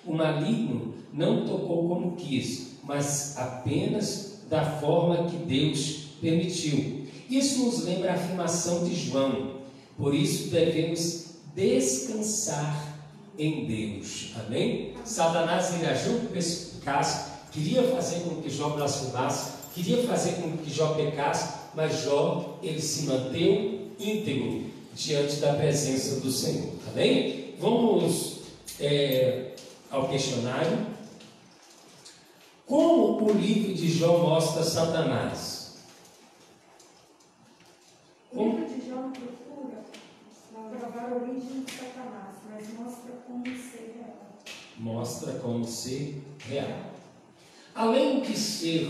O maligno não tocou como quis, mas apenas da forma que Deus permitiu. Isso nos lembra a afirmação de João. Por isso devemos descansar em Deus. Amém? Satanás ele agiu com perspicácia, queria fazer com que Jó blasfemasse, queria fazer com que Jó pecasse, mas Jó ele se manteve íntegro diante da presença do Senhor. Amém? Vamos ao questionário. Como o livro de Jó mostra Satanás? O livro de Jó não procura provar a origem de Satanás, mas mostra como ser real. Mostra como ser real. Além de ser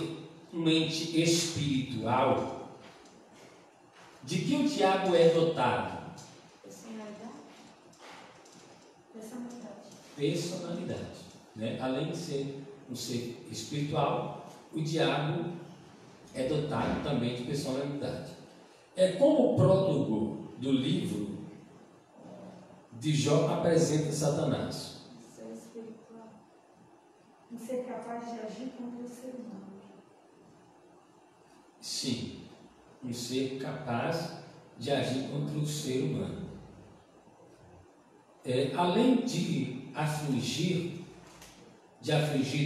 um ente espiritual, de que o diabo é dotado? Personalidade. Né? Além de ser um ser espiritual, o diabo é dotado também de personalidade. É como o prólogo do livro de Jó apresenta Satanás. Ser espiritual. Não ser capaz de agir contra o ser humano. Sim, um ser capaz de agir contra o ser humano. Além de afligir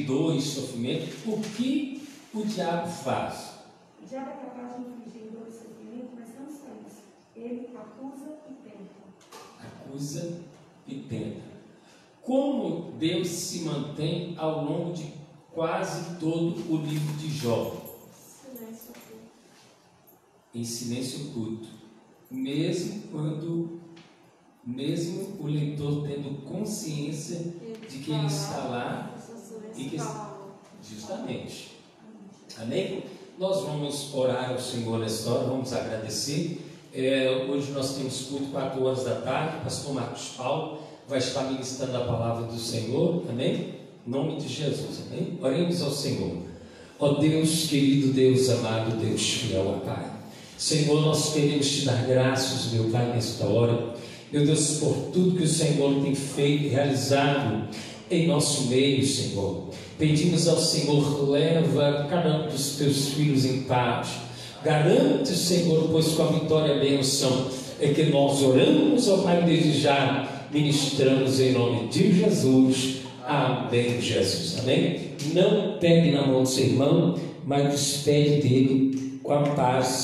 dor e sofrimento, o que o diabo faz? O diabo é capaz de infligir dor e sofrimento, mas não só isso. Ele acusa e tenta. Acusa e tenta. Como Deus se mantém ao longo de quase todo o livro de Jó? Silêncio oculto. Em silêncio oculto. Mesmo o leitor tendo consciência de que ele está lá e que justamente. Amém? Nós vamos orar ao Senhor nesta hora, vamos agradecer. Hoje nós temos culto 4 horas da tarde. O pastor Marcos Paulo vai estar ministrando a palavra do Senhor. Amém? Em nome de Jesus. Amém? Oremos ao Senhor. Ó Deus querido, Deus amado, Deus fiel, ó Pai. Senhor, nós queremos te dar graças, meu Pai, nesta hora. Meu Deus, por tudo que o Senhor tem feito e realizado em nosso meio, Senhor. Pedimos ao Senhor, leva cada um dos teus filhos em paz. Garante, Senhor, pois com a vitória e a bênção é que nós oramos, ó Pai, desde já, ministramos em nome de Jesus. Amém, Jesus. Amém? Não pegue na mão do seu irmão, mas despede dele com a paz.